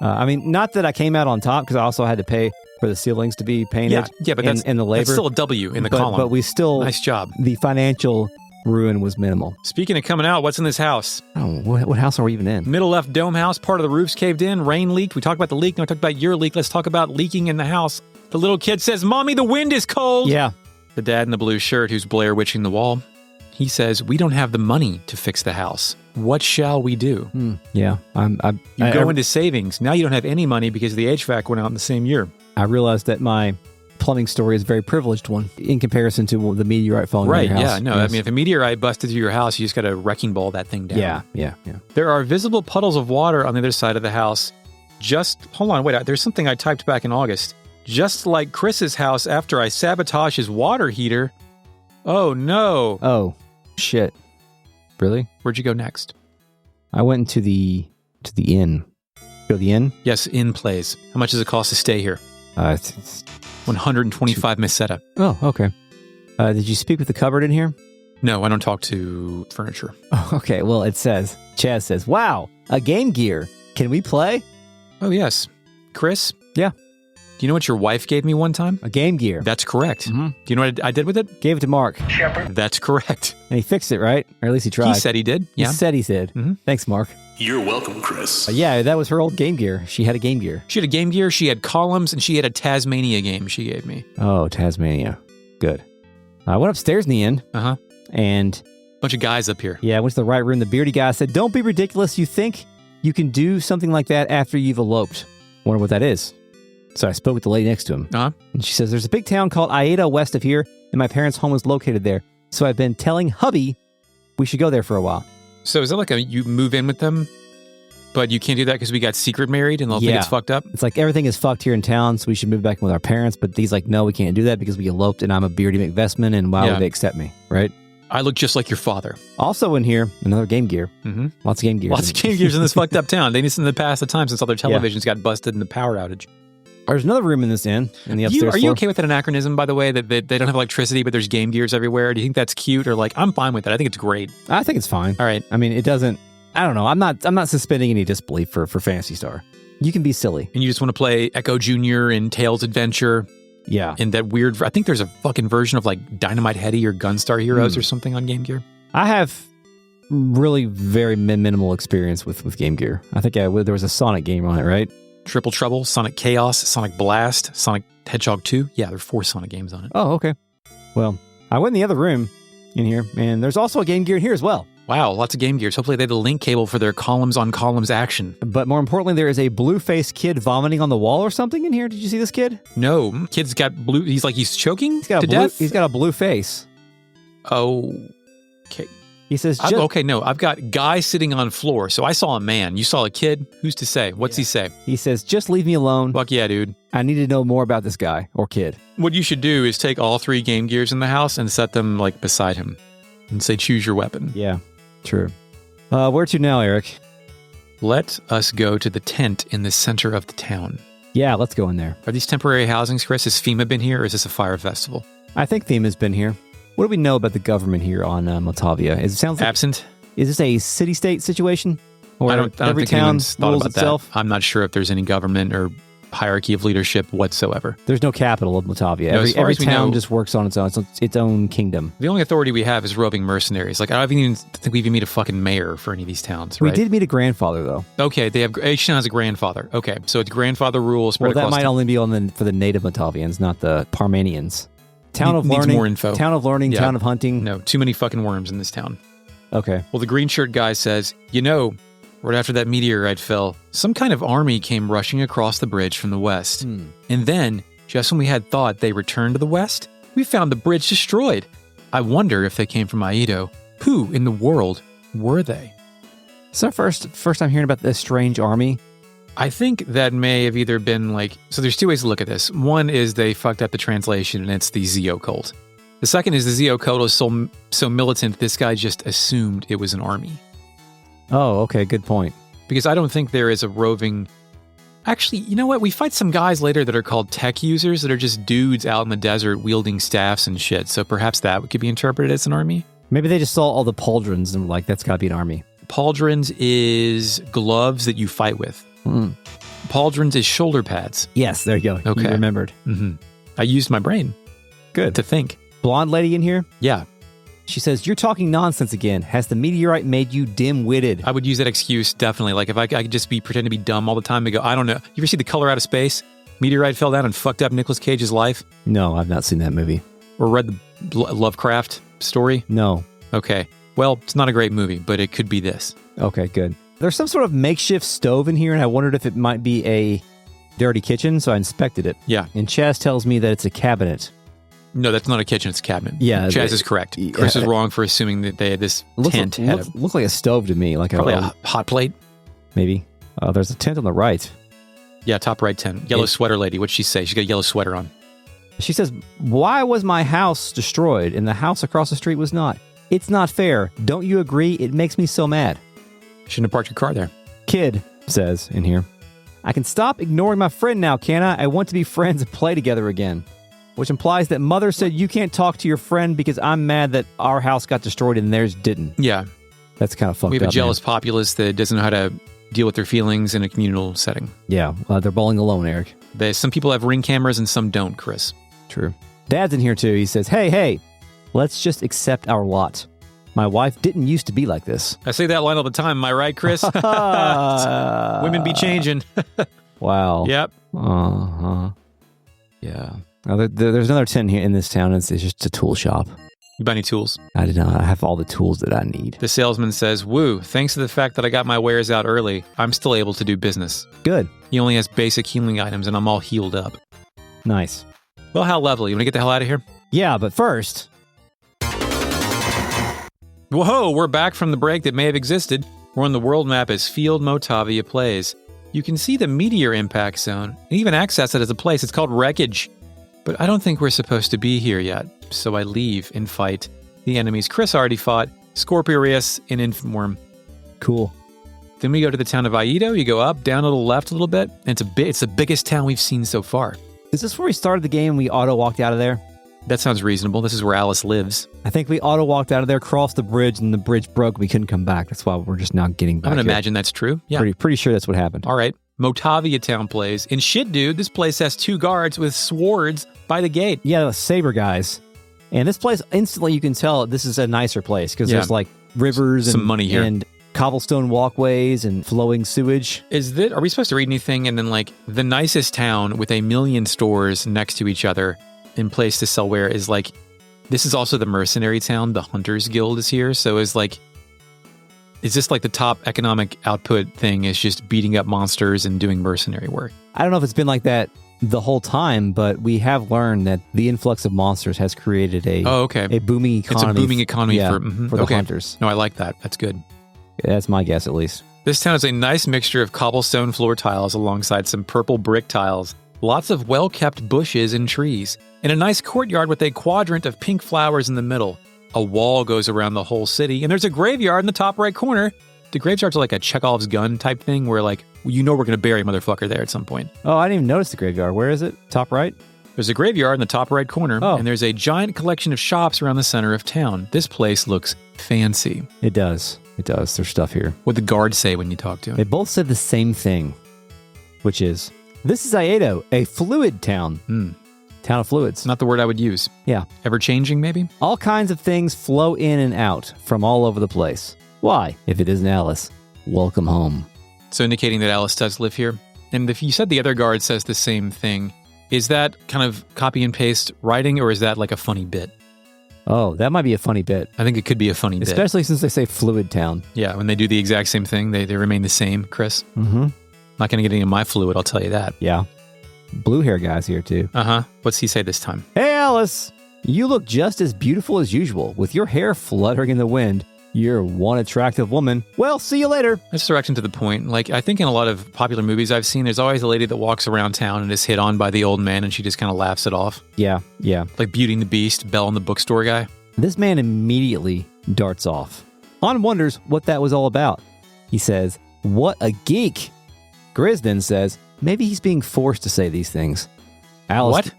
I mean, not that I came out on top because I also had to pay for the ceilings to be painted. Yeah, but that's, and the labor. That's still a W in the column. But we still... Nice job. The financial ruin was minimal. Speaking of coming out, what's in this house? Oh, what house are we even in? Middle left dome house. Part of the roof's caved in. Rain leaked. We talked about the leak. Now we talked about your leak. Let's talk about leaking in the house. The little kid says, "Mommy, the wind is cold." Yeah. The dad in the blue shirt who's Blair Witching the wall. He says, "We don't have the money to fix the house. What shall we do?" Yeah. You go into savings. Now you don't have any money because the HVAC went out in the same year. I realized that my plumbing story is a very privileged one in comparison to the meteorite falling on your house. Yeah, no. Yes. I mean, if a meteorite busted through your house, you just got to wrecking ball that thing down. Yeah. There are visible puddles of water on the other side of the house. Hold on, wait. There's something I typed back in August. Just like Chris's house after I sabotage his water heater. Oh, no. Oh, shit. Really? Where'd you go next? I went into the inn. Go to the inn? Yes, inn plays. How much does it cost to stay here? It's 125 Meseta. Oh, okay. Did you speak with the cupboard in here? No, I don't talk to furniture. Oh, okay. Well, Chaz says, "Wow, a Game Gear. Can we play?" Oh, yes. Chris? Yeah. Do you know what your wife gave me one time? A Game Gear. That's correct. Mm-hmm. Do you know what I did with it? Gave it to Mark. Shepard. That's correct. And he fixed it, right? Or at least he tried. He said he did. Yeah. He said he did. Mm-hmm. Thanks, Mark. You're welcome, Chris. Yeah, that was her old Game Gear. She had a Game Gear. She had a Game Gear, she had columns, and she had a Tasmania game she gave me. Oh, Tasmania. Good. I went upstairs in the inn. Uh-huh. And... bunch of guys up here. Yeah, I went to the right room. The beardy guy said, "Don't be ridiculous. You think you can do something like that after you've eloped." Wonder what that is. So I spoke with the lady next to him. Uh-huh. And she says, "There's a big town called Aiedo west of here, and my parents' home is located there. So I've been telling hubby we should go there for a while." So is that like you move in with them, but you can't do that because we got secret married and they'll think it's fucked up? It's like everything is fucked here in town, so we should move back in with our parents. But he's like, "No, we can't do that because we eloped and I'm a beardy McVestman, and why would they accept me?" Right? I look just like your father. Also in here, another Game Gear. Mm-hmm. Lots of Game Gears. Lots of Game Gears in this fucked up town. They need something to pass the time since all their televisions got busted in the power outage. There's another room in this inn, in the upstairs Are you floor. okay with that anachronism, by the way, that they don't have electricity, but there's Game Gears everywhere? Do you think that's cute? Or like, I'm fine with it. I think it's great. I think it's fine. All right. I mean, it doesn't... I don't know. I'm not suspending any disbelief for Phantasy Star. You can be silly. And you just want to play Echo Jr. and Tails Adventure. Yeah. And that weird... I think there's a fucking version of like Dynamite Heady or Gunstar Heroes or something on Game Gear. I have really very minimal experience with Game Gear. I think there was a Sonic game on it, right? Triple Trouble, Sonic Chaos, Sonic Blast, Sonic Hedgehog 2. Yeah, there are 4 Sonic games on it. Oh, okay. Well, I went in the other room in here, and there's also a Game Gear in here as well. Wow, lots of Game Gears. Hopefully they have the link cable for their columns-on-columns action. But more importantly, there is a blue-faced kid vomiting on the wall or something in here. Did you see this kid? No. Kid's got blue... He's choking He's got to death? He's got a blue face. Oh... Okay. He says, okay, no, I've got guy sitting on floor. So I saw a man. You saw a kid? Who's to say? What's he say? He says, just leave me alone. Fuck yeah, dude. I need to know more about this guy or kid. What you should do is take all 3 Game Gears in the house and set them like beside him and say, choose your weapon. Yeah, true. Where to now, Eric? Let us go to the tent in the center of the town. Yeah, let's go in there. Are these temporary housings, Chris? Has FEMA been here or is this a fire festival? I think FEMA's been here. What do we know about the government here on Motavia? It sounds like absent. Is this a city-state situation? Or I don't every think town anyone's thought rules about itself? that. I'm not sure if there's any government or hierarchy of leadership whatsoever. There's no capital of Motavia. No, every town just works on its own kingdom. The only authority we have is roving mercenaries. Like, I don't even think we even meet a fucking mayor for any of these towns, right? We did meet a grandfather, though. Okay, each town has a grandfather. Okay, so it's grandfather rule spread Well, that across might only be for the native Motavians, not the Parmanians. Town of needs learning, more info. Town of learning, Yeah. town of hunting. No, too many fucking worms in this town. Okay. Well, the green shirt guy says, right after that meteorite fell, some kind of army came rushing across the bridge from the west. And then, just when we had thought they returned to the west, we found the bridge destroyed. I wonder if they came from Aiedo. Who in the world were they? So first time hearing about this strange army. I think that may have either been so there's 2 ways to look at this. One is they fucked up the translation and it's the Zeo cult. The second is the Zeo cult is so militant, this guy just assumed it was an army. Oh, okay, good point. Because I don't think there is a roving... Actually, you know what? We fight some guys later that are called tech users that are just dudes out in the desert wielding staffs and shit. So perhaps that could be interpreted as an army. Maybe they just saw all the pauldrons and that's got to be an army. Pauldrons is gloves that you fight with. Pauldrons is shoulder pads. Yes, there you go. Okay. You remembered. I used my brain. Good. To think. Blonde lady in here? Yeah. She says, you're talking nonsense again. Has the meteorite made you dim-witted? I would use that excuse, definitely. Like, if I could just pretend to be dumb all the time and go, I don't know. You ever see The Color Out of Space? Meteorite fell down and fucked up Nicolas Cage's life? No, I've not seen that movie. Or read the Lovecraft story? No. Okay. Well, it's not a great movie, but it could be this. Okay, good. There's some sort of makeshift stove in here, and I wondered if it might be a dirty kitchen, so I inspected it. Yeah. And Chaz tells me that it's a cabinet. No, that's not a kitchen, it's a cabinet. Yeah. Chaz is correct. Chris is wrong for assuming that they had this tent. Looks like a stove to me. Probably a hot plate. Maybe. There's a tent on the right. Yeah, top right tent. Yellow sweater lady. What'd she say? She's got a yellow sweater on. She says, why was my house destroyed and the house across the street was not? It's not fair. Don't you agree? It makes me so mad. Shouldn't have parked your car there. Kid says in here, I can stop ignoring my friend now, can I? I want to be friends and play together again. Which implies that mother said you can't talk to your friend because I'm mad that our house got destroyed and theirs didn't. Yeah. That's kind of fucked up. We have a jealous populace that doesn't know how to deal with their feelings in a communal setting. Yeah, they're bowling alone, Eric. Some people have Ring cameras and some don't, Chris. True. Dad's in here too. He says, hey, let's just accept our lot. My wife didn't used to be like this. I say that line all the time. Am I right, Chris? Women be changing. Wow. Yep. Uh-huh. Yeah. There's another tent here in this town. It's just a tool shop. You buy any tools? I did not. I have all the tools that I need. The salesman says, woo, thanks to the fact that I got my wares out early, I'm still able to do business. Good. He only has basic healing items and I'm all healed up. Nice. Well, how lovely. You want to get the hell out of here? Yeah, but first... Whoa, we're back from the break that may have existed. We're on the world map as Field Motavia Plays. You can see the meteor impact zone and even access it as a place. It's called Wreckage. But I don't think we're supposed to be here yet, so I leave and fight the enemies Chris already fought, Scorpiorus and Infantworm. Cool. Then we go to the town of Aiedo. You go up, down to the left a little bit, and it's the biggest town we've seen so far. Is this where we started the game and we auto-walked out of there? That sounds reasonable. This is where Alice lives. I think we auto-walked out of there, crossed the bridge, and the bridge broke. We couldn't come back. That's why we're just now getting back I'm going to here. imagine that's true. Yeah. Pretty sure that's what happened. All right. Motavia Town Plays. And shit, dude, this place has 2 guards with swords by the gate. Yeah, the saber guys. And this place, instantly you can tell this is a nicer place because there's like rivers Some money here. And cobblestone walkways and flowing sewage. Are we supposed to read anything? And then the nicest town with 1 million stores next to each other in place to sell ware is this is also the mercenary town. The Hunters Guild is here. So is this the top economic output thing is just beating up monsters and doing mercenary work? I don't know if it's been like that the whole time, but we have learned that the influx of monsters has created a booming economy. It's a booming economy for the hunters. No, I like that. That's good. Yeah, that's my guess, at least. This town is a nice mixture of cobblestone floor tiles alongside some purple brick tiles, lots of well-kept bushes and trees, and a nice courtyard with a quadrant of pink flowers in the middle. A wall goes around the whole city, and there's a graveyard in the top right corner. The graveyards are like a Chekhov's gun type thing where, like, we're going to bury a motherfucker there at some point. Oh, I didn't even notice the graveyard. Where is it? Top right? There's a graveyard in the top right corner, and there's a giant collection of shops around the center of town. This place looks fancy. It does. It does. There's stuff here. What'd the guards say when you talked to him? They both said the same thing, which is, this is Aiedo, a fluid town. Town of fluids. Not the word I would use. Yeah. Ever-changing, maybe? All kinds of things flow in and out from all over the place. Why? If it isn't Alice, welcome home. So indicating that Alice does live here. And if you said the other guard says the same thing, is that kind of copy and paste writing, or is that like a funny bit? Oh, that might be a funny bit. I think it could be a funny bit. Especially since they say fluid town. Yeah, when they do the exact same thing, they remain the same, Chris. Mm-hmm. Not going to get any of my fluid, I'll tell you that. Yeah. Blue hair guy's here too. Uh-huh. What's he say this time? Hey, Alice! You look just as beautiful as usual, with your hair fluttering in the wind. You're one attractive woman. Well, see you later. That's direction to the point. Like, I think in a lot of popular movies I've seen, there's always a lady that walks around town and is hit on by the old man, and she just kind of laughs it off. Yeah. Like Beauty and the Beast, Belle and the Bookstore guy. This man immediately darts off. Han wonders what that was all about. He says, "What a geek." Grizz then says, maybe he's being forced to say these things. Alice, what?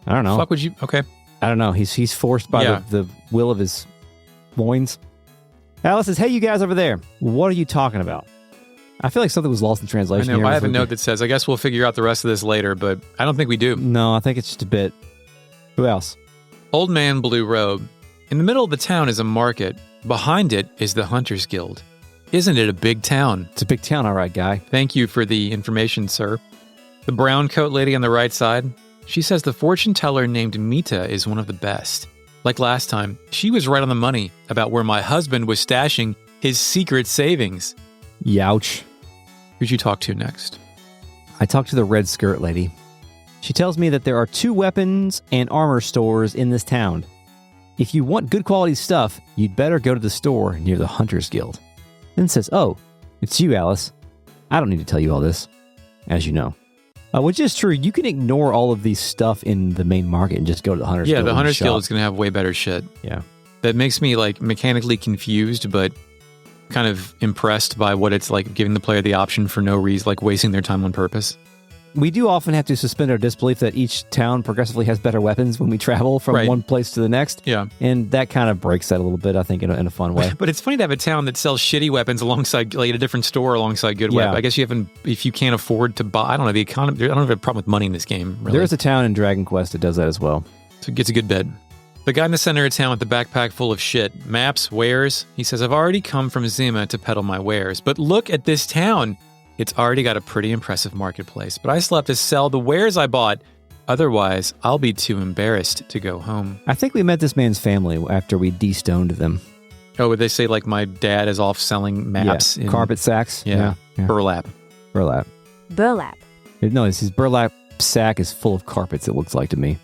I don't know. Fuck would you? Okay. I don't know. He's forced by the will of his loins. Alice says, hey, you guys over there, what are you talking about? I feel like something was lost in translation. I know. Here. I have a note that says, I guess we'll figure out the rest of this later, but I don't think we do. No, I think it's just a bit. Who else? Old Man Blue Robe. In the middle of the town is a market. Behind it is the Hunters Guild. Isn't it a big town? It's a big town, all right, guy. Thank you for the information, sir. The brown coat lady on the right side. She says the fortune teller named Mita is one of the best. Like last time, she was right on the money about where my husband was stashing his secret savings. Youch. Who'd you talk to next? I talked to the red skirt lady. She tells me that there are 2 weapons and armor stores in this town. If you want good quality stuff, you'd better go to the store near the Hunters Guild. Then says, oh, it's you, Alice. I don't need to tell you all this, as you know. Which is true. You can ignore all of these stuff in the main market and just go to the Hunters Guild. Yeah, the Hunters Guild is going to have way better shit. Yeah. That makes me like mechanically confused, but kind of impressed by what it's like giving the player the option for no reason, like wasting their time on purpose. We do often have to suspend our disbelief that each town progressively has better weapons when we travel from one place to the next. Yeah. And that kind of breaks that a little bit, I think, in a fun way. But it's funny to have a town that sells shitty weapons alongside, like, at a different store alongside good weapons. I guess if you can't afford to buy, I don't know, the economy, I don't have a problem with money in this game, really. There is a town in Dragon Quest that does that as well. So it gets a good bed. The guy in the center of town with the backpack full of shit, maps, wares, he says, I've already come from Zima to peddle my wares, but look at this town. It's already got a pretty impressive marketplace, but I still have to sell the wares I bought. Otherwise, I'll be too embarrassed to go home. I think we met this man's family after we de-stoned them. Oh, would they say, like, my dad is off selling maps? Yeah. Carpet sacks? Yeah. Burlap. Burlap. No, his burlap sack is full of carpets, it looks like to me,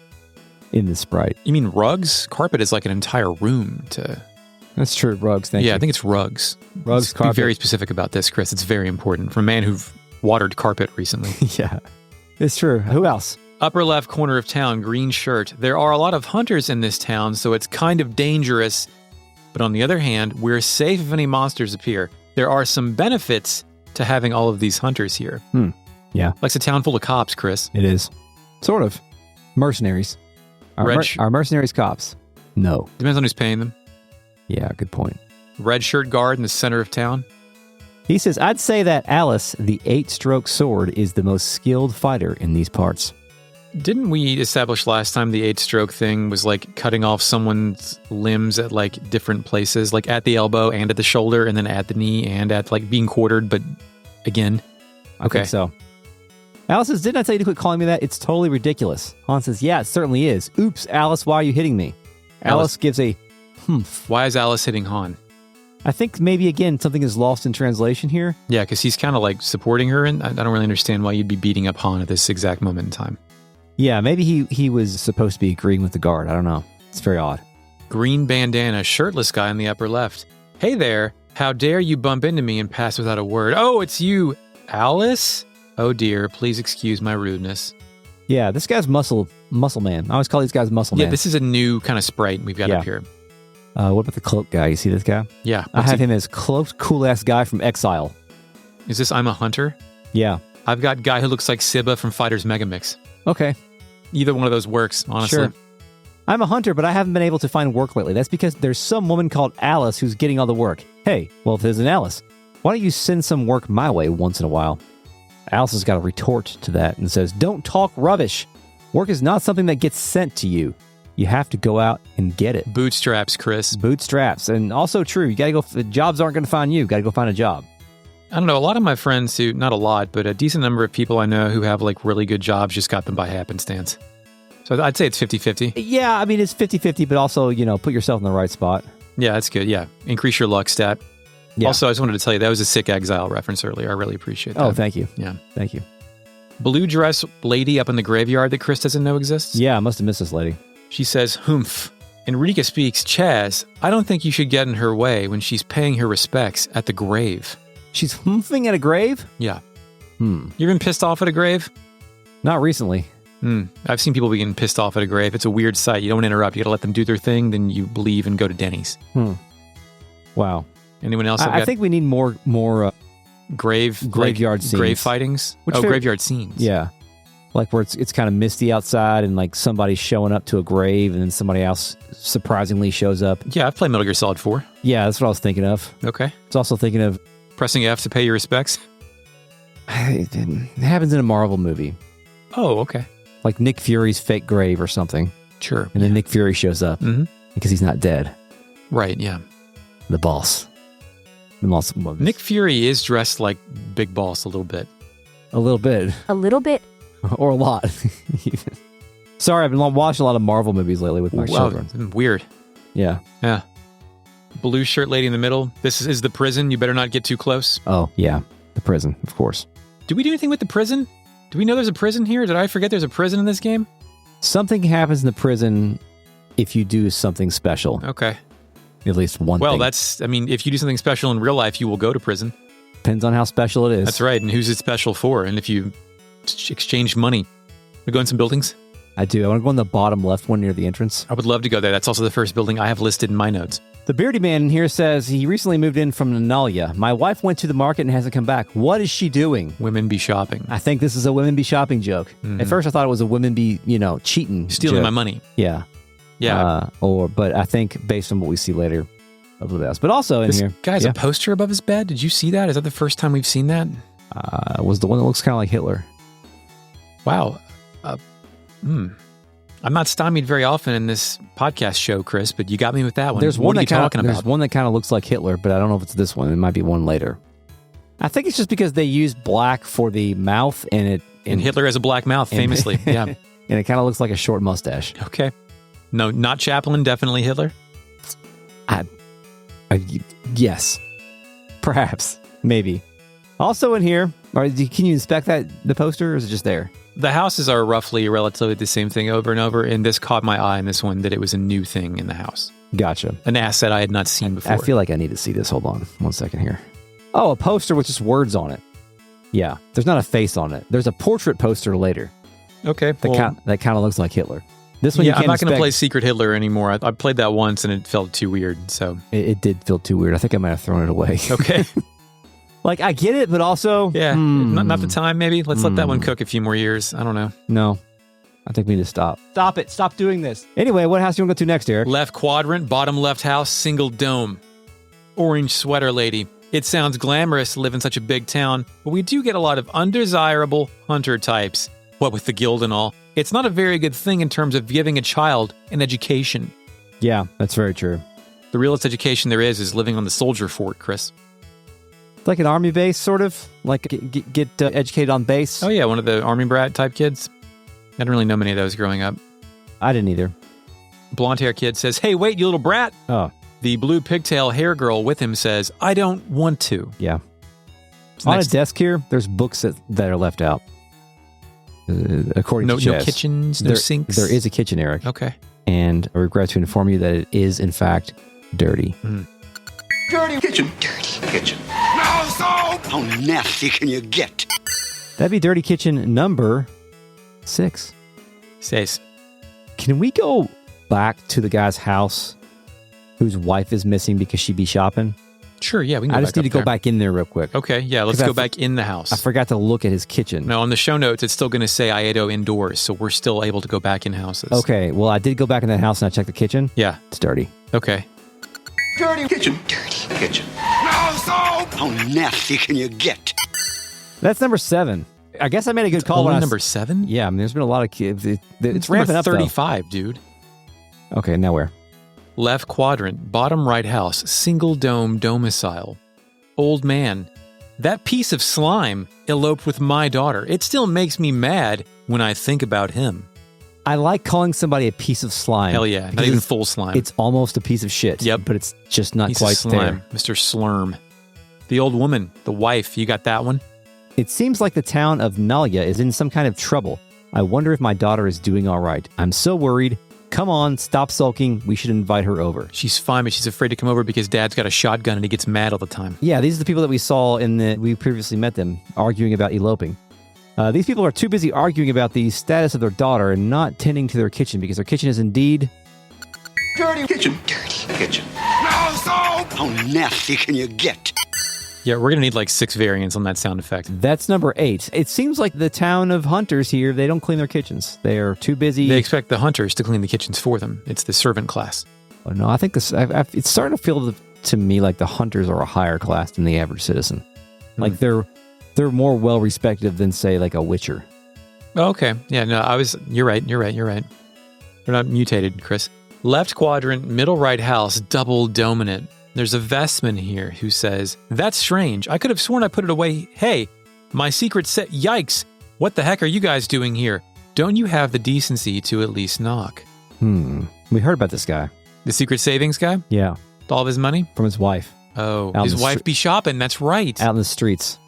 in the sprite. You mean rugs? Carpet is like an entire room to... That's true, rugs, thank you. Yeah, I think it's rugs. Rugs, carpet. Be very specific about this, Chris. It's very important. For a man who've watered carpet recently. Yeah, it's true. Who else? Upper left corner of town, green shirt. There are a lot of hunters in this town, so it's kind of dangerous. But on the other hand, we're safe if any monsters appear. There are some benefits to having all of these hunters here. Yeah. Like it's a town full of cops, Chris. It is. Sort of. Mercenaries. Are mercenaries cops? No. Depends on who's paying them. Yeah, good point. Red shirt guard in the center of town. He says, I'd say that Alice, the 8-stroke sword, is the most skilled fighter in these parts. Didn't we establish last time the 8-stroke thing was like cutting off someone's limbs at like different places, like at the elbow and at the shoulder and then at the knee and at like being quartered, but again? I think so. Alice says, didn't I tell you to quit calling me that? It's totally ridiculous. Han says, yeah, it certainly is. Oops, Alice, why are you hitting me? Alice gives a humph. Why is Alice hitting Han? I think maybe, again, something is lost in translation here. Yeah, because he's kind of like supporting her, and I don't really understand why you'd be beating up Han at this exact moment in time. Yeah, maybe he was supposed to be agreeing with the guard. I don't know. It's very odd. Green bandana, shirtless guy in the upper left. Hey there. How dare you bump into me and pass without a word? Oh, it's you, Alice? Oh dear, please excuse my rudeness. Yeah, this guy's muscle man. I always call these guys muscle man. Yeah, this is a new kind of sprite we've got up here. What about the cloak guy? You see this guy? Yeah. I have him as close, cool-ass guy from Exile. Is this I'm a Hunter? Yeah. I've got guy who looks like Sibba from Fighters Megamix. Okay. Either one of those works, honestly. Sure. I'm a hunter, but I haven't been able to find work lately. That's because there's some woman called Alice who's getting all the work. Hey, well, if there's an Alice, why don't you send some work my way once in a while? Alice has got a retort to that and says, don't talk rubbish. Work is not something that gets sent to you. You have to go out and get it. Bootstraps, Chris. Bootstraps. And also true, you gotta go, jobs aren't going to find you. You gotta go find a job. I don't know, a lot of my friends who, not a lot, but a decent number of people I know who have like really good jobs just got them by happenstance. So I'd say it's 50-50. Yeah, I mean, it's 50-50, but also, put yourself in the right spot. Yeah, that's good. Yeah. Increase your luck stat. Yeah. Also, I just wanted to tell you, that was a sick Exile reference earlier. I really appreciate that. Oh, thank you. Yeah. Thank you. Blue dress lady up in the graveyard that Chris doesn't know exists? Yeah, I must have missed this lady. She says, humph. Enrica speaks, Chaz, I don't think you should get in her way when she's paying her respects at the grave. She's humping at a grave? Yeah. You ever been pissed off at a grave? Not recently. I've seen people being pissed off at a grave. It's a weird sight. You don't want to interrupt. You got to let them do their thing. Then you leave and go to Denny's. Wow. Anyone else? I think we need more graveyard scenes. Grave fightings? Graveyard scenes. Yeah. Like where it's kind of misty outside and like somebody's showing up to a grave and then somebody else surprisingly shows up. Yeah, I've played Metal Gear Solid 4. Yeah, that's what I was thinking of. Okay. I was also thinking of... Pressing F to pay your respects? It happens in a Marvel movie. Oh, okay. Like Nick Fury's fake grave or something. Sure. And then Nick Fury shows up because he's not dead. Right, yeah. The boss. Nick Fury is dressed like Big Boss a little bit. A little bit. A little bit? Or a lot. Sorry, I've been watching a lot of Marvel movies lately with my children. Weird. Yeah. Yeah. Blue shirt lady in the middle. This is the prison. You better not get too close. Oh, yeah. The prison, of course. Did we do anything with the prison? Do we know there's a prison here? Did I forget there's a prison in this game? Something happens in the prison if you do something special. Okay. At least one thing. Well, if you do something special in real life, you will go to prison. Depends on how special it is. That's right. And who's it special for? And if you exchange money. We go in some buildings? I do. I want to go in the bottom left one near the entrance. I would love to go there. That's also the first building I have listed in my notes. The beardy man in here says he recently moved in from Nalya. My wife went to the market and hasn't come back. What is she doing? Women be shopping. I think this is a women be shopping joke. At first I thought it was a women be, cheating. Stealing joke. my money. Yeah. Yeah. But I think based on what we see later, a little bit else. But also in here. This guy has a poster above his bed. Did you see that? Is that the first time we've seen that? Was the one that looks kind of like Hitler. Wow. I'm not stymied very often in this podcast show, Chris, but you got me with that one. There's what one are you talking about? There's one that kind of looks like Hitler, but I don't know if it's this one. It might be one later. I think it's just because they used black for the mouth and Hitler has a black mouth, famously. Yeah. And it kind of looks like a short mustache. Okay. No, not Chaplin, definitely Hitler. Yes. Perhaps. Maybe. Also in here, can you inspect the poster, or is it just there? The houses are roughly relatively the same thing over and over, and this caught my eye in this one that it was a new thing in the house. Gotcha. An asset I had not seen before. I feel like I need to see this. Hold on 1 second here. Oh, a poster with just words on it. Yeah. There's not a face on it. There's a portrait poster later. Okay. That kind of looks like Hitler. This one, I'm not going to play Secret Hitler anymore. I played that once and it felt too weird. So it did feel too weird. I think I might have thrown it away. Okay. Like, I get it, but also... Yeah, not the time, maybe. Let's let that one cook a few more years. I don't know. No. I think we need to stop. Stop it. Stop doing this. Anyway, what house do you want to go to next, Eric? Left quadrant, bottom left house, single dome. Orange sweater lady. It sounds glamorous to live in such a big town, but we do get a lot of undesirable hunter types. What with the guild and all. It's not a very good thing in terms of giving a child an education. Yeah, that's very true. The realest education there is living on the soldier fort, Chris. Like an army base, sort of? Like get educated on base? Oh, yeah, one of the army brat type kids. I didn't really know many of those growing up. I didn't either. Blonde hair kid says, hey, wait, you little brat. Oh. The blue pigtail hair girl with him says, I don't want to. Yeah. On a desk here, there's books that are left out. According to Chaz. No kitchens, no sinks? There is a kitchen, Eric. Okay. And I regret to inform you that it is, in fact, dirty. Dirty kitchen. Dirty kitchen. No soap! How nasty can you get? That'd be dirty kitchen number 6. Says. Can we go back to the guy's house whose wife is missing because she be shopping? Sure, yeah, we can go I just back need to go back in there real quick. Okay, yeah, let's go back in the house. I forgot to look at his kitchen. No, on the show notes, it's still going to say Aiedo indoors, so we're still able to go back in houses. Okay, well, I did go back in that house and I checked the kitchen. Yeah. It's dirty. Okay. Dirty kitchen. Dirty kitchen. No soap! How nasty can you get? That's number 7. I guess I made a good call. Only number 7? Yeah, I mean, there's been a lot of kids. It's ramping up, 35, dude. Okay, now where? Left quadrant, bottom right house, single dome domicile. Old man. That piece of slime eloped with my daughter. It still makes me mad when I think about him. I like calling somebody a piece of slime. Hell yeah, not even full slime. It's almost a piece of shit. Yep. But it's just not piece quite of slime. there. Mr. Slurm. The old woman, the wife, you got that one? It seems like the town of Nalya is in some kind of trouble. I wonder if my daughter is doing all right. I'm so worried. Come on, stop sulking. We should invite her over. She's fine, but she's afraid to come over because Dad's got a shotgun and he gets mad all the time. Yeah, these are the people that we saw we previously met them arguing about eloping. These people are too busy arguing about the status of their daughter and not tending to their kitchen because their kitchen is indeed dirty kitchen. Dirty kitchen. No soap! How nasty can you get? Yeah, we're going to need like 6 variants on that sound effect. That's number 8. It seems like the town of hunters here, they don't clean their kitchens. They are too busy. They expect the hunters to clean the kitchens for them. It's the servant class. Oh, no, I think this. It's starting to feel to me like the hunters are a higher class than the average citizen. Like they're more well respected than, say, like a witcher. Okay. Yeah, no, you're right. They're not mutated, Chris. Left quadrant, middle right house, double dominant. There's a vestman here who says, "That's strange. I could have sworn I put it away. Hey, my secret set. Yikes. What the heck are you guys doing here? Don't you have the decency to at least knock?" We heard about this guy. The secret savings guy? Yeah. All of his money? From his wife. Oh, Out his in the wife be shopping. That's right. Out in the streets.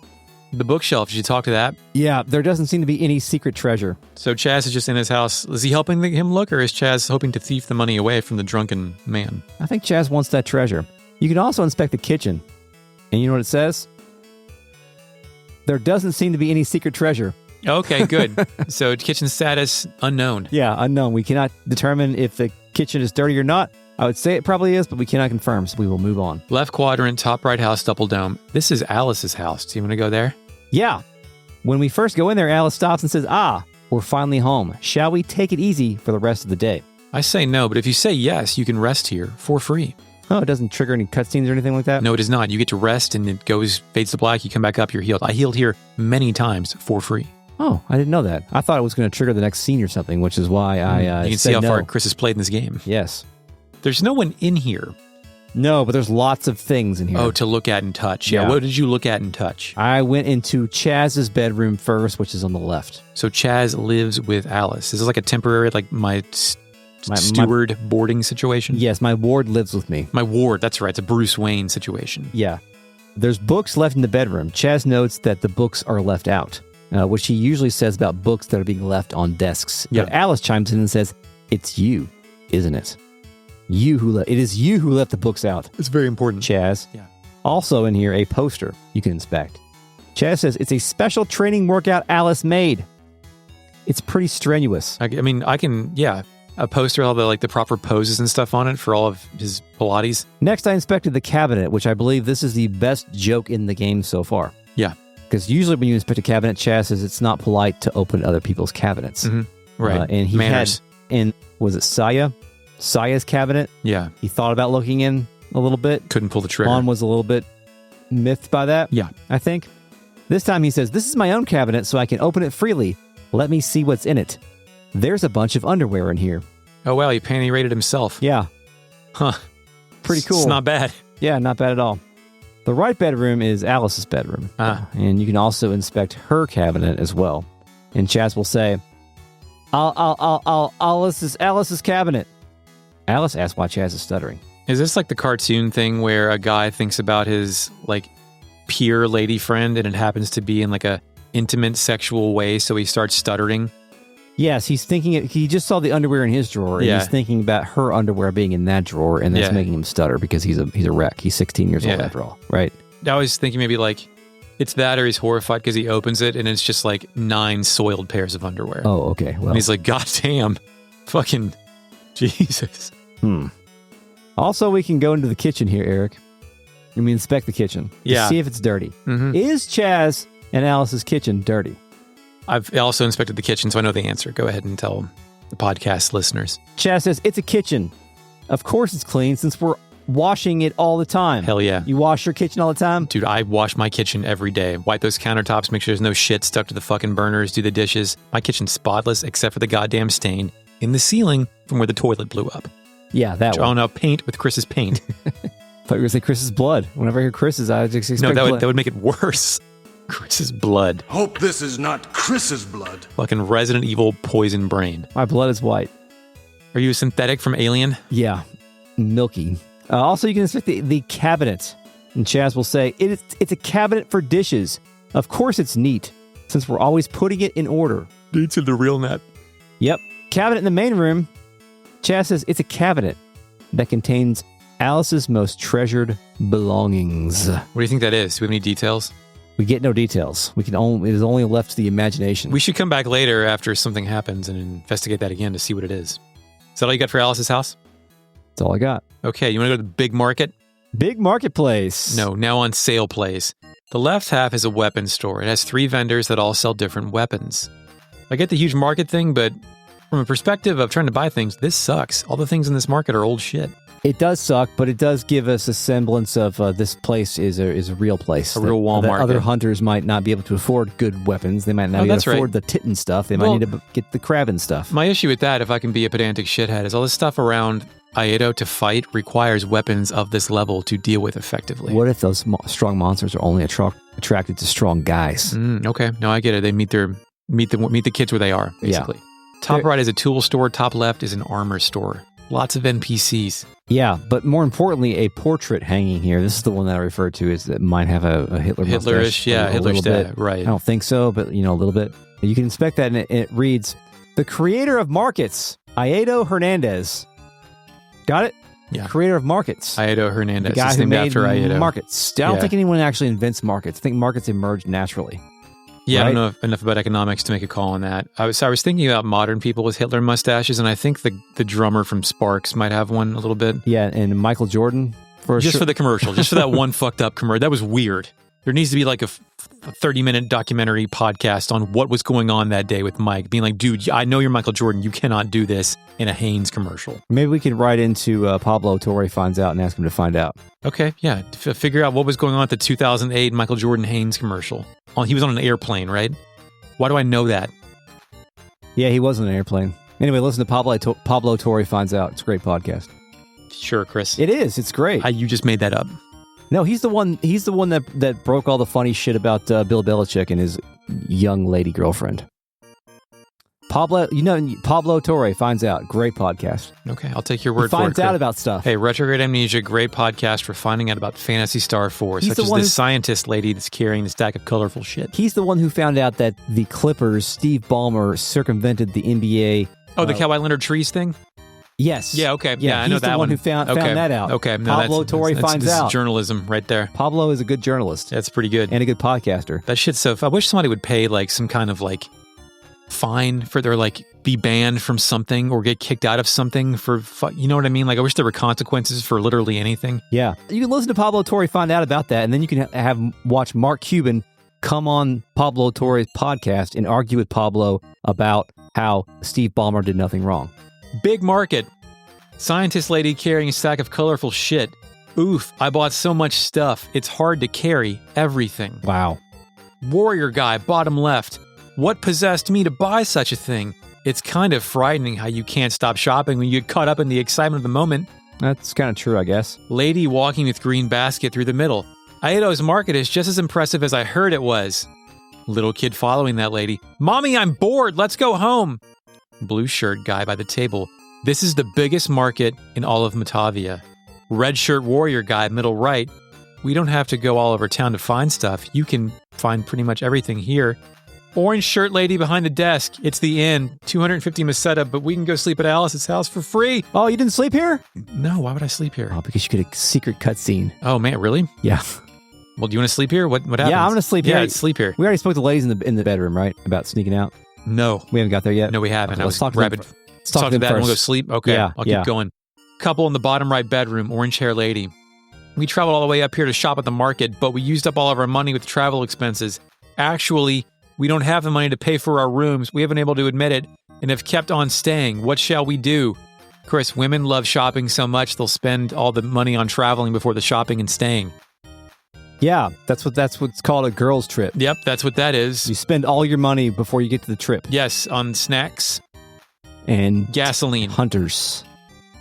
The bookshelf. Did you talk to that? Yeah, there doesn't seem to be any secret treasure. So Chaz is just in his house. Is he helping him look, or is Chaz hoping to thief the money away from the drunken man? I think Chaz wants that treasure. You can also inspect the kitchen. And you know what it says? There doesn't seem to be any secret treasure. Okay, good. So kitchen status, unknown. Yeah, unknown. We cannot determine if the kitchen is dirty or not. I would say it probably is, but we cannot confirm, so we will move on. Left quadrant, top right house, double dome. This is Alice's house. Do you want to go there? Yeah. When we first go in there, Alice stops and says, we're finally home. Shall we take it easy for the rest of the day? I say no, but if you say yes, you can rest here for free. Oh, it doesn't trigger any cutscenes or anything like that? No, it does not. You get to rest and it fades to black. You come back up, you're healed. I healed here many times for free. Oh, I didn't know that. I thought it was going to trigger the next scene or something, which is why I You can see how far Chris has played in this game. Yes. There's no one in here. No, but there's lots of things in here. Oh, to look at and touch. Yeah. What did you look at and touch? I went into Chaz's bedroom first, which is on the left. So Chaz lives with Alice. Is this like a temporary, like my steward boarding situation? Yes, my ward lives with me. My ward, that's right. It's a Bruce Wayne situation. Yeah. There's books left in the bedroom. Chaz notes that the books are left out, which he usually says about books that are being left on desks. Yeah. But Alice chimes in and says, "It's you, isn't it? It is you who left the books out." It's very important. Chaz. Yeah. Also in here, a poster you can inspect. Chaz says, "It's a special training workout Alice made. It's pretty strenuous." I mean, a poster, all the proper poses and stuff on it for all of his Pilates. Next, I inspected the cabinet, which I believe this is the best joke in the game so far. Yeah. Because usually when you inspect a cabinet, Chaz says it's not polite to open other people's cabinets. Mm-hmm. Right. And he Manners. was it Saya's cabinet? Yeah. He thought about looking in a little bit. Couldn't pull the trigger. Lon was a little bit miffed by that. Yeah. I think. This time he says, "This is my own cabinet, so I can open it freely. Let me see what's in it. There's a bunch of underwear in here." Oh, wow. He panty-raided himself. Yeah. Huh. Pretty cool. It's not bad. Yeah, not bad at all. The right bedroom is Alice's bedroom. And you can also inspect her cabinet as well. And Chaz will say, Alice's cabinet. Alice asks why Chaz is stuttering. Is this like the cartoon thing where a guy thinks about his peer lady friend and it happens to be in like a intimate sexual way, so he starts stuttering. Yes, he's thinking. He just saw the underwear in his drawer, and he's thinking about her underwear being in that drawer, and that's making him stutter because he's a wreck. He's 16 years old after all, right? I was thinking maybe like it's that, or he's horrified because he opens it and it's just like 9 soiled pairs of underwear. Oh, okay. Well, and he's like, God damn, fucking Jesus. Also, we can go into the kitchen here, Eric. And we inspect the kitchen to see if it's dirty. Mm-hmm. Is Chaz and Alice's kitchen dirty? I've also inspected the kitchen, so I know the answer. Go ahead and tell the podcast listeners. Chaz says, it's a kitchen. Of course it's clean since we're washing it all the time. Hell yeah. You wash your kitchen all the time? Dude, I wash my kitchen every day. Wipe those countertops, make sure there's no shit stuck to the fucking burners, do the dishes. My kitchen's spotless except for the goddamn stain in the ceiling from where the toilet blew up. Yeah, that one. Oh no, paint with Chris's paint. I thought you were going to say Chris's blood. Whenever I hear Chris's, I just expect that would make it worse. Chris's blood. Hope this is not Chris's blood. Fucking Resident Evil poison brain. My blood is white. Are you a synthetic from Alien? Yeah, milky. Also, you can inspect the cabinet. And Chaz will say, it's a cabinet for dishes. Of course it's neat, since we're always putting it in order. Neats in the real net. Yep. Cabinet in the main room. Chaz says it's a cabinet that contains Alice's most treasured belongings. What do you think that is? Do we have any details? We get no details. It is only left to the imagination. We should come back later after something happens and investigate that again to see what it is. Is that all you got for Alice's house? That's all I got. Okay, you want to go to the big market? Big marketplace. No, now on sale place. The left half is a weapons store. It has 3 vendors that all sell different weapons. I get the huge market thing, but from a perspective of trying to buy things, this sucks. All the things in this market are old shit. It does suck, but it does give us a semblance of this place is a real place. A real Walmart. That other hunters might not be able to afford good weapons. They might not be able to afford the Titten stuff. They might need to get the Krabbin stuff. My issue with that, if I can be a pedantic shithead, is all this stuff around Aiedo to fight requires weapons of this level to deal with effectively. What if those strong monsters are only attracted to strong guys? Okay, no, I get it. They meet the kids where they are, basically. Yeah. Top right is a tool store. Top left is an armor store. Lots of NPCs. Yeah, but more importantly, a portrait hanging here. This is the one that I referred to as that might have a Hitler mustache. Hitlerish, yeah, Hitler's dad, right. I don't think so, but a little bit. You can inspect that, and it reads, the creator of markets, Aiedo Hernandez. Got it? Yeah. Creator of markets. Aiedo Hernandez. The guy who made after Aiedo. markets. I don't think anyone actually invents markets. I think markets emerge naturally. Yeah, right? I don't know enough about economics to make a call on that. I was thinking about modern people with Hitler mustaches, and I think the drummer from Sparks might have one a little bit. Yeah, and Michael Jordan. For the commercial. Just for that one fucked up commercial. That was weird. There needs to be like a 30-minute documentary podcast on what was going on that day with Mike. Being like, dude, I know you're Michael Jordan. You cannot do this in a Hanes commercial. Maybe we could write into Pablo Torre Finds Out and ask him to find out. Okay, yeah. Figure out what was going on at the 2008 Michael Jordan Hanes commercial. He was on an airplane, right? Why do I know that? Yeah, he was on an airplane. Anyway, listen to Pablo Torre Finds Out. It's a great podcast. Sure, Chris. It is. It's great. You just made that up. No, he's the one that broke all the funny shit about Bill Belichick and his young lady girlfriend. Pablo Torre Finds Out. Great podcast. Okay, I'll take your word for it. Finds out about stuff. Hey, Retrograde Amnesia, great podcast for finding out about Phantasy Star 4, such as this scientist lady that's carrying the stack of colorful shit. He's the one who found out that the Clippers, Steve Ballmer, circumvented the NBA. Oh, the Kawhi Leonard trees thing? Yes. Yeah, okay. Yeah, I know that one. He's the one who found that out. Okay. No, Pablo Torre Finds Out. Is journalism right there. Pablo is a good journalist. That's pretty good. And a good podcaster. That shit's so... I wish somebody would pay like some kind of like fine for their like be banned from something or get kicked out of something for... You know what I mean? Like I wish there were consequences for literally anything. Yeah. You can listen to Pablo Torre Find Out about that, and then you can watch Mark Cuban come on Pablo Torre's podcast and argue with Pablo about how Steve Ballmer did nothing wrong. Big market. Scientist lady carrying a stack of colorful shit. Oof, I bought so much stuff. It's hard to carry everything. Wow. Warrior guy, bottom left. What possessed me to buy such a thing? It's kind of frightening how you can't stop shopping when you get caught up in the excitement of the moment. That's kind of true, I guess. Lady walking with green basket through the middle. Aiedo's market is just as impressive as I heard it was. Little kid following that lady. Mommy, I'm bored. Let's go home. Blue shirt guy by the table. This is the biggest market in all of Matavia. Red shirt warrior guy, middle right. We don't have to go all over town to find stuff. You can find pretty much everything here. Orange shirt lady behind the desk. It's the inn. 250 Meseta, but we can go sleep at Alice's house for free. Oh, you didn't sleep here? No, why would I sleep here? Oh, because you get a secret cutscene. Oh, man, really? Yeah. Well, do you want to sleep here? What happens? Yeah, I'm going to sleep here. Yeah, sleep here. We already spoke to the ladies in the bedroom, right? About sneaking out? No. We haven't got there yet? No, we haven't. Okay, I was let's rapid. Let's talk to them that and we'll go first. sleep? Okay, Yeah, I'll keep going. Couple in the bottom right bedroom, orange hair lady. We traveled all the way up here to shop at the market, but we used up all of our money with travel expenses. Actually, we don't have the money to pay for our rooms. We haven't been able to admit it and have kept on staying. What shall we do? Chris, women love shopping so much they'll spend all the money on traveling before the shopping and staying. Yeah, that's what's called a girls' trip. Yep, that's what that is. You spend all your money before you get to the trip. Yes, on snacks and gasoline. Hunters.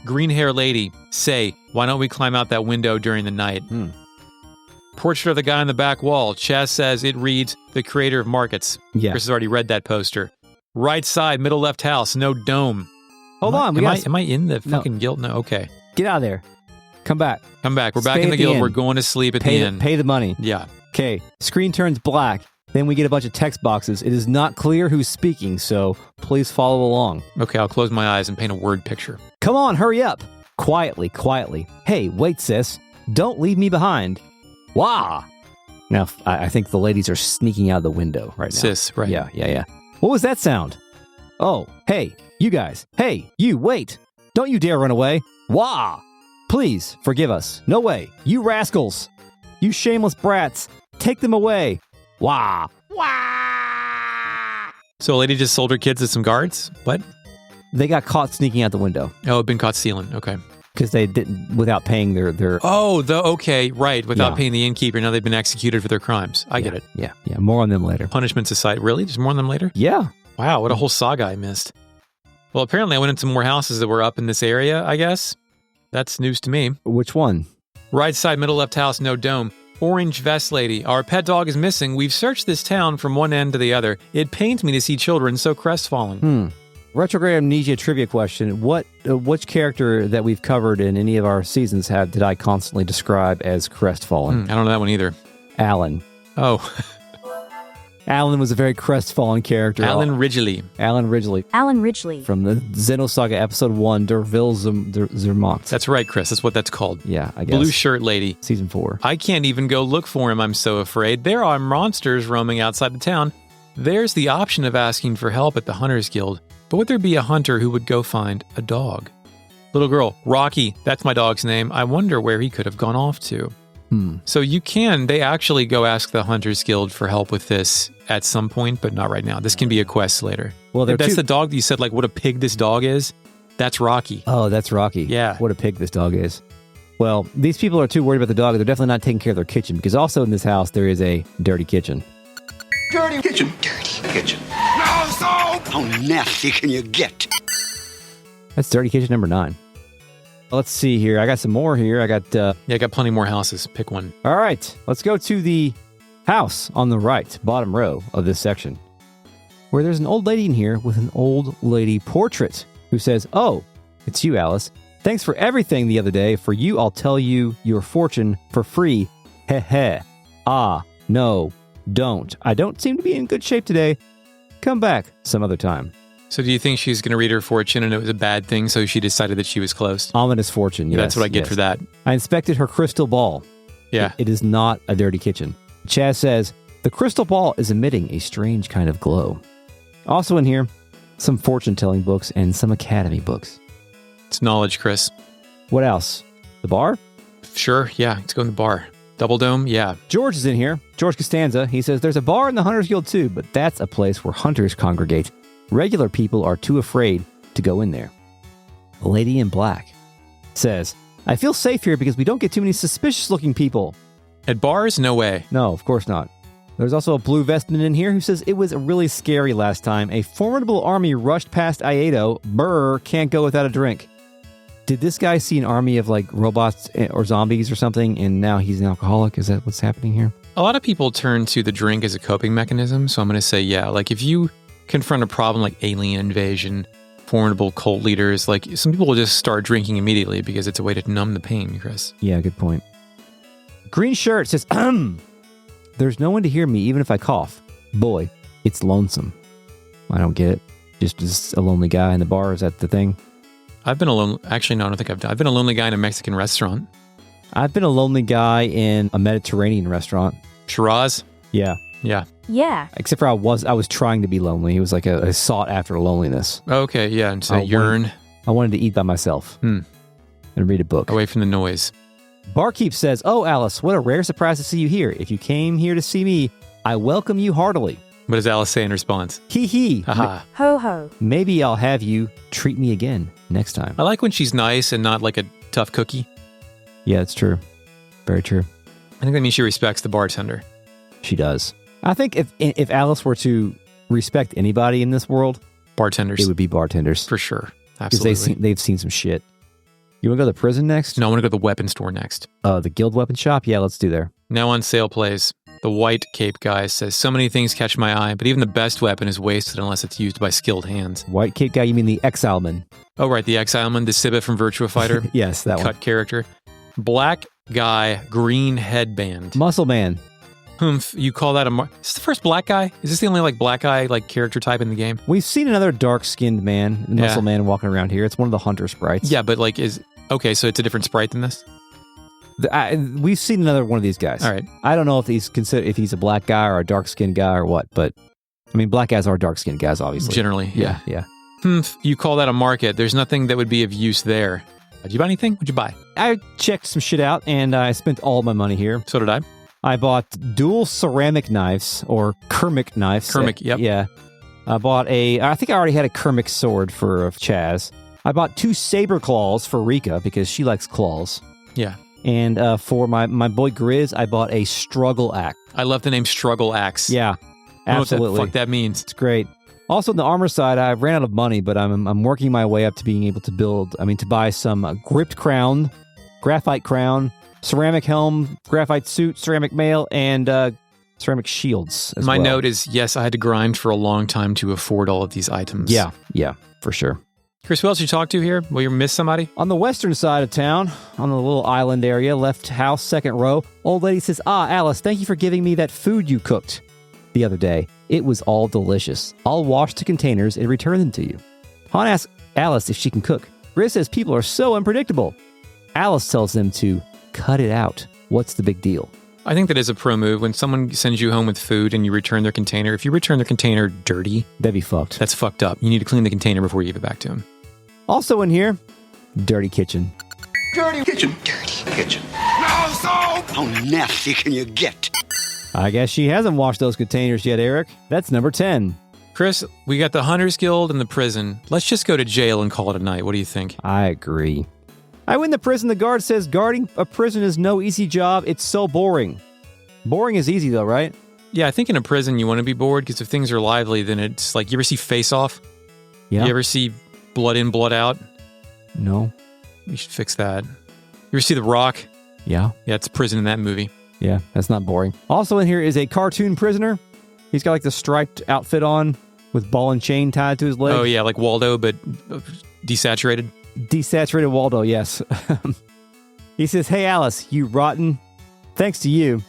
Green hair lady, say, why don't we climb out that window during the night? Portrait of the guy on the back wall. Chaz says it reads, the creator of markets. Yeah. Chris has already read that poster. Right side, middle left house, no dome. Hold on. Am I in the fucking guild? No, okay. Get out of there. Come back. Come back. We're back Stay in the at guild. end. We're going to sleep at the end. Pay the money. Yeah. Okay. Screen turns black. Then we get a bunch of text boxes. It is not clear who's speaking, so please follow along. Okay, I'll close my eyes and paint a word picture. Come on, hurry up. Quietly. Hey, wait, sis. Don't leave me behind. Wah! Now, I think the ladies are sneaking out the window right now. Sis, right. Yeah. What was that sound? Oh, hey, you guys. Hey, you, wait. Don't you dare run away. Wah! Please, forgive us. No way. You rascals. You shameless brats. Take them away. Wah! So a lady just sold her kids to some guards? What? They got caught sneaking out the window. Oh, been caught stealing. Okay. Because they didn't, without paying their... Oh, okay, right. Without paying the innkeeper. Now they've been executed for their crimes. I get it. Yeah. More on them later. Punishment society. Really? Just more on them later? Yeah. Wow, what a whole saga I missed. Well, apparently I went into more houses that were up in this area, I guess. That's news to me. Which one? Right side, middle left house, no dome. Orange vest lady. Our pet dog is missing. We've searched this town from one end to the other. It pains me to see children so crestfallen. Retrograde amnesia trivia question. Which character that we've covered in any of our seasons did I constantly describe as crestfallen? I don't know that one either. Alan. Oh. Alan was a very crestfallen character. Alan Ridgely. Alan Ridgely. From the Xenosaga Episode 1, Der Zermacht. That's right, Chris. That's what that's called. Yeah, I guess. Blue shirt lady. Season 4. I can't even go look for him, I'm so afraid. There are monsters roaming outside the town. There's the option of asking for help at the Hunters Guild. But would there be a hunter who would go find a dog? Little girl, Rocky, that's my dog's name. I wonder where he could have gone off to. So they actually go ask the Hunters Guild for help with this at some point, but not right now. This can be a quest later. Well, that's the dog that you said, like, what a pig this dog is. That's Rocky. Oh, that's Rocky. Yeah. What a pig this dog is. Well, these people are too worried about the dog. They're definitely not taking care of their kitchen, because also in this house, there is a dirty kitchen. Dirty kitchen. Dirty kitchen. How nasty can you get? That's dirty kitchen number 9. Let's see here. I got some more here. I got plenty more houses. Pick one. All right. Let's go to the house on the right, bottom row of this section, where there's an old lady in here with an old lady portrait who says, "Oh, it's you, Alice. Thanks for everything the other day. For you, I'll tell you your fortune for free. Heh heh. Ah, no, don't. I don't seem to be in good shape today. Come back some other time." So do you think she's going to read her fortune and it was a bad thing, so she decided that she was closed? Ominous fortune, yes. That's what I get for that. I inspected her crystal ball. Yeah. It is not a dirty kitchen. Chaz says, the crystal ball is emitting a strange kind of glow. Also in here, some fortune-telling books and some academy books. It's knowledge, Chris. What else? The bar? Sure, yeah. Let's go in the bar. Double Dome, yeah. George is in here. George Costanza. He says, there's a bar in the Hunters Guild too, but that's a place where hunters congregate. Regular people are too afraid to go in there. The lady in black says, I feel safe here because we don't get too many suspicious-looking people. At bars? No way. No, of course not. There's also a blue vestman in here who says it was really scary last time. A formidable army rushed past Aiedo. Brr, can't go without a drink. Did this guy see an army of like robots or zombies or something, and now he's an alcoholic? Is that what's happening here? A lot of people turn to the drink as a coping mechanism, so I'm going to say, yeah. Like if you confront a problem like alien invasion, formidable cult leaders, like some people will just start drinking immediately because it's a way to numb the pain, Chris. Yeah, good point. Green shirt says, there's no one to hear me even if I cough. Boy, It's lonesome. I don't get it. Just a lonely guy in the bar. Is that the thing? I've been alone. Actually, no, I don't think I've been a lonely guy in a Mexican restaurant. I've been a lonely guy in a Mediterranean restaurant. Shiraz? Yeah. Yeah. Yeah. Except for I was trying to be lonely. It was like a sought after loneliness. Okay, yeah. And so yearn. I wanted to eat by myself and read a book. Away from the noise. Barkeep says, "Oh, Alice, what a rare surprise to see you here. If you came here to see me, I welcome you heartily." What does Alice say in response? Hee hee. Haha. Ho ho. Maybe I'll have you treat me again next time. I like when she's nice and not like a tough cookie. Yeah, it's true. Very true. I think that means she respects the bartender. She does. I think if Alice were to respect anybody in this world, Bartenders. it would be bartenders. For sure. Because Absolutely. they've seen some shit. You want to go to the prison next? No, I want to go to the weapon store next. The Guild Weapon Shop? Yeah, let's do there. Now on sale plays. The white cape guy says, so many things catch my eye, but even the best weapon is wasted unless it's used by skilled hands. White cape guy, you mean the Exileman? Oh, right. The Exileman, the Sibba from Virtua Fighter. Yes, that cut one. character. Black guy, green headband. Muscle Man. Humph, you call that is this the first black guy? Is this the only black guy character type in the game? We've seen another dark-skinned man, Muscle Man, walking around here. It's one of the hunter sprites. Yeah, but okay, so it's a different sprite than this? We've seen another one of these guys. All right. I don't know if he's a black guy or a dark-skinned guy or what, but I mean, black guys are dark-skinned guys, obviously. Generally, yeah. Yeah. Humph, you call that a market. There's nothing that would be of use there. Did you buy anything? What'd you buy? I checked some shit out, and I spent all my money here. So did I. I bought dual ceramic knives, or Kermic knives. Kermic, yep. Yeah. I bought I think I already had a Kermic sword for Chaz. I bought 2 saber claws for Rika, because she likes claws. Yeah. And for my boy Grizz, I bought a struggle axe. I love the name Struggle Axe. Yeah, I don't know absolutely. what the fuck that means. It's great. Also, on the armor side, I ran out of money, but I'm working my way up to being able to buy some gripped crown, graphite crown, ceramic helm, graphite suit, ceramic mail, and ceramic shields as My well. note is, yes, I had to grind for a long time to afford all of these items. Yeah, for sure. Chris, who else you talk to here? Will you miss somebody? On the western side of town, on the little island area, left house, second row, old lady says, Alice, thank you for giving me that food you cooked the other day. It was all delicious. I'll wash the containers and return them to you. Han asks Alice if she can cook. Grizz says people are so unpredictable. Alice tells them to cut it out. What's the big deal? I think that is a pro move. When someone sends you home with food and you return their container, if you return their container dirty, That'd be fucked. that's fucked up. You need to clean the container before you give it back to him. Also in here, dirty kitchen. Dirty kitchen. Dirty kitchen. No soap! How nasty can you get? I guess she hasn't washed those containers yet, Eric. That's number 10. Chris, we got the Hunters Guild and the prison. Let's just go to jail and call it a night. What do you think? I agree. I win the prison. The guard says guarding a prison is no easy job. It's so boring. Boring is easy though, right? Yeah, I think in a prison you want to be bored because if things are lively, then it's like, you ever see Face Off? Yeah. You ever see Blood In, Blood Out? No. We should fix that. You ever see The Rock? Yeah. Yeah, it's prison in that movie. Yeah, that's not boring. Also in here is a cartoon prisoner. He's got like the striped outfit on with ball and chain tied to his leg. Oh yeah, like Waldo, but desaturated. Desaturated Waldo, yes. He says, hey Alice, you rotten. Thanks to you,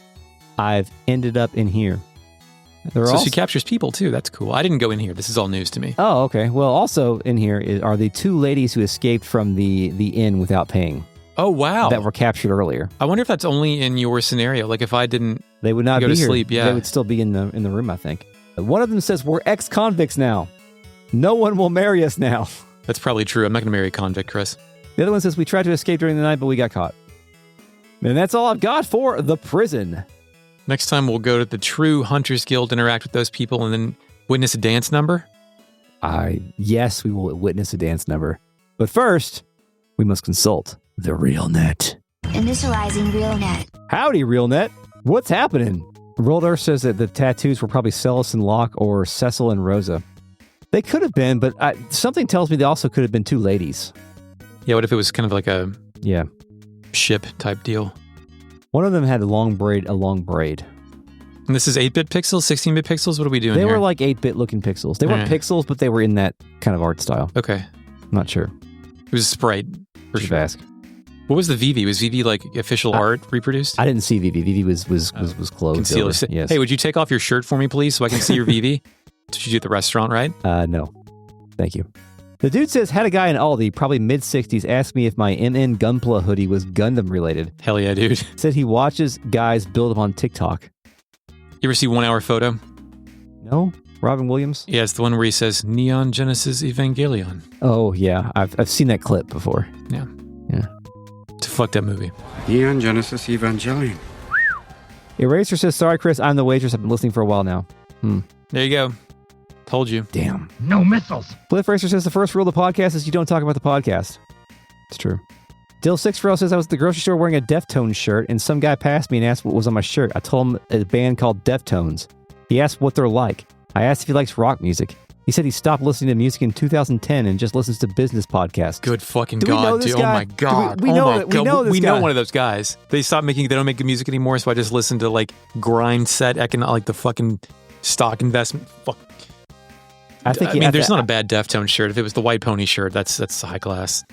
I've ended up in here. So she captures people too. That's cool. I didn't go in here. This is all news to me. Oh, okay. Well, also in here are the 2 ladies who escaped from the inn without paying. Oh, wow. That were captured earlier. I wonder if that's only in your scenario. Like if I didn't They would not go be to here. sleep, yeah. They would still be in the room, I think. One of them says, we're ex-convicts now. No one will marry us now. That's probably true. I'm not going to marry a convict, Chris. The other one says, we tried to escape during the night, but we got caught. And that's all I've got for the prison. Next time we'll go to the true Hunters Guild, interact with those people, and then witness a dance number. Yes, we will witness a dance number. But first, we must consult the RealNet. Initializing RealNet. Howdy, RealNet. What's happening? Roldar says that the tattoos were probably Celis and Locke or Cecil and Rosa. They could have been, but something tells me they also could have been 2 ladies. Yeah, what if it was kind of like a Yeah. ship type deal? One of them had a long braid. And this is 8-bit pixels, 16-bit pixels? What are we doing They here? were like 8-bit looking pixels. They weren't pixels, but they were in that kind of art style. Okay. I'm not sure. It was a sprite, for Should sure. ask. What was the VV? Was VV like official art reproduced? I didn't see Vivi. Vivi was closed. Concealed. Over. Yes. Hey, would you take off your shirt for me, please, so I can see your VV? Did you do at the restaurant, right? No. Thank you. The dude says, had a guy in Aldi, probably mid-60s, ask me if my MN Gunpla hoodie was Gundam related. Hell yeah, dude. Said he watches guys build them on TikTok. You ever see 1 Hour Photo? No? Robin Williams? Yeah, it's the one where he says, Neon Genesis Evangelion. Oh, yeah. I've seen that clip before. Yeah. Yeah. It's a fucked up movie. Neon Genesis Evangelion. Eraser says, sorry, Chris, I'm the waitress. I've been listening for a while now. There you go. Told you. Damn. No missiles. Cliff Racer says, the first rule of the podcast is you don't talk about the podcast. It's true. Dill 6 for says, I was at the grocery store wearing a Deftones shirt, and some guy passed me and asked what was on my shirt. I told him a band called Deftones. He asked what they're like. I asked if he likes rock music. He said he stopped listening to music in 2010 and just listens to business podcasts. Good fucking Do we know God, this dude. guy? Oh my God. We know this We guy. know one of those guys. They don't make music anymore, so I just listen to like grind set, like the fucking stock investment. Fuck. I mean, there's not a bad Deftones shirt. If it was the White Pony shirt, that's high class.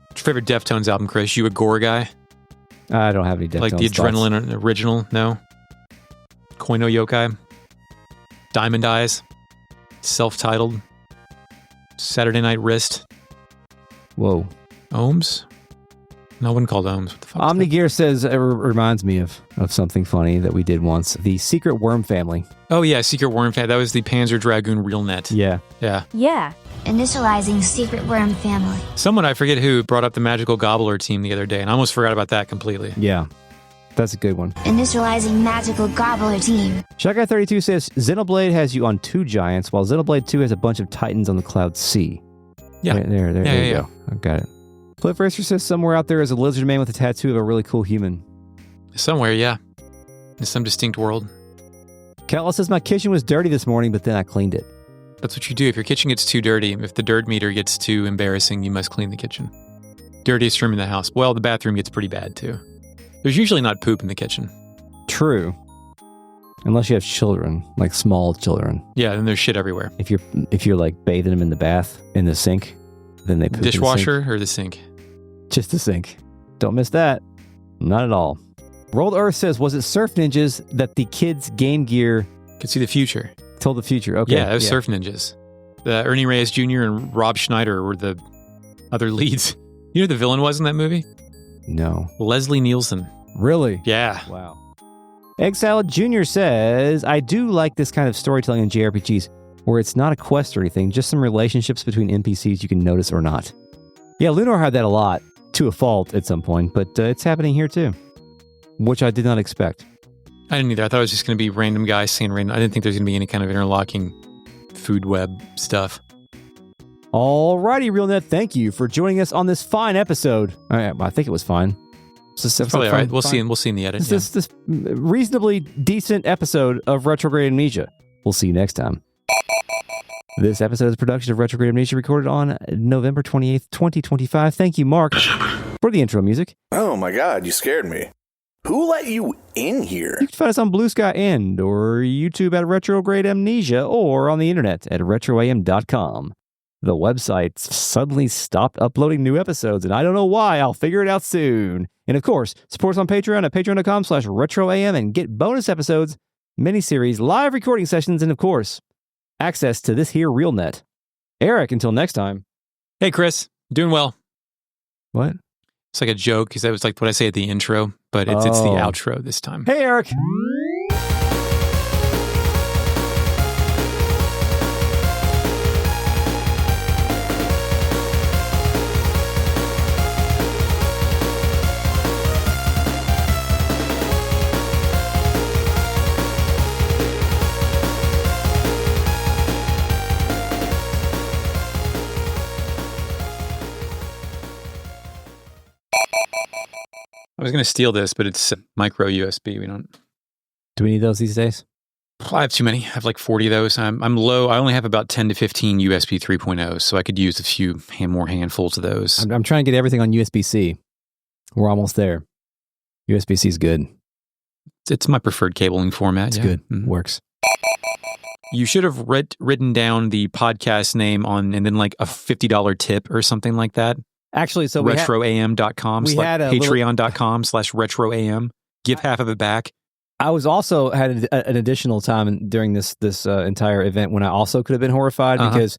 What's your favorite Deftones album, Chris? You a gore guy? I don't have any Deftones. Like the thoughts. Adrenaline original? No? Koino Yokai? Diamond Eyes? Self-titled? Saturday Night Wrist? Whoa. Ohms? No, I wouldn't call it Ohms. What the fuck? Omnigear says, it reminds me of something funny that we did once. The Secret Worm Family. Oh yeah, Secret Worm Family. That was the Panzer Dragoon RealNet. Yeah. Yeah. Yeah. Initializing secret worm family. Someone, I forget who, brought up the Magical Gobbler team the other day, and I almost forgot about that completely. Yeah. That's a good one. Initializing magical gobbler team. Shotguy 32 says, Xenoblade has you on 2 giants, while Xenoblade 2 has a bunch of titans on the Cloud C. Yeah. There you Yeah. go. I got it. Cliff Racer says, somewhere out there is a lizard man with a tattoo of a really cool human. Somewhere, yeah. In some distinct world. Calla says, my kitchen was dirty this morning, but then I cleaned it. That's what you do. If your kitchen gets too dirty, if the dirt meter gets too embarrassing, you must clean the kitchen. Dirtiest room in the house. Well, the bathroom gets pretty bad, too. There's usually not poop in the kitchen. True. Unless you have children, like small children. Yeah, then there's shit everywhere. If you're like bathing them in the bath, in the sink, then they poop in the Dishwasher sink. or the sink? Just the sink. Don't miss that. Not at all. Rolled Earth says, was it Surf Ninjas that the kids' Game Gear Could see the future. told the future? Okay. Yeah, it was Surf Ninjas. Ernie Reyes Jr. and Rob Schneider were the other leads. You know who the villain was in that movie? No. Leslie Nielsen. Really? Yeah. Wow. Egg Salad Jr. says, I do like this kind of storytelling in JRPGs where it's not a quest or anything, just some relationships between NPCs you can notice or not. Yeah, Lunar had that a lot, to a fault at some point, but it's happening here too, which I did not expect. I didn't either. I thought it was just going to be random guys saying random. I didn't think there's going to be any kind of interlocking food web stuff. Alrighty, RealNet, thank you for joining us on this fine episode. I think it was fine. It's probably all right. We'll see in the edit. This reasonably decent episode of Retrograde Amnesia. We'll see you next time. This episode is a production of Retrograde Amnesia, recorded on November 28th, 2025. Thank you, Mark, for the intro music. Oh my God, you scared me. Who let you in here? You can find us on Bluesky and or YouTube at Retrograde Amnesia or on the internet at retroam.com. The website suddenly stopped uploading new episodes, and I don't know why. I'll figure it out soon. And of course, support us on Patreon at patreon.com/retroam and get bonus episodes, miniseries, live recording sessions, and of course, access to this here RealNet. Eric, until next time. Hey, Chris. Doing well. What? It's like a joke because that was like what I say at the intro, but it's the outro this time. Hey, Eric. I was going to steal this, but it's micro USB. Do we need those these days? I have too many. I have like 40 of those. I'm low. I only have about 10 to 15 USB 3.0, so I could use a few more handfuls of those. I'm trying to get everything on USB-C. We're almost there. USB-C is good. It's my preferred cabling format. It's good. Mm-hmm. Works. You should have written down the podcast name and then like a $50 tip or something like that. Actually, so retroam.com, patreon.com/retroam. Give half of it back. I was also had an additional time during this entire event when I also could have been horrified because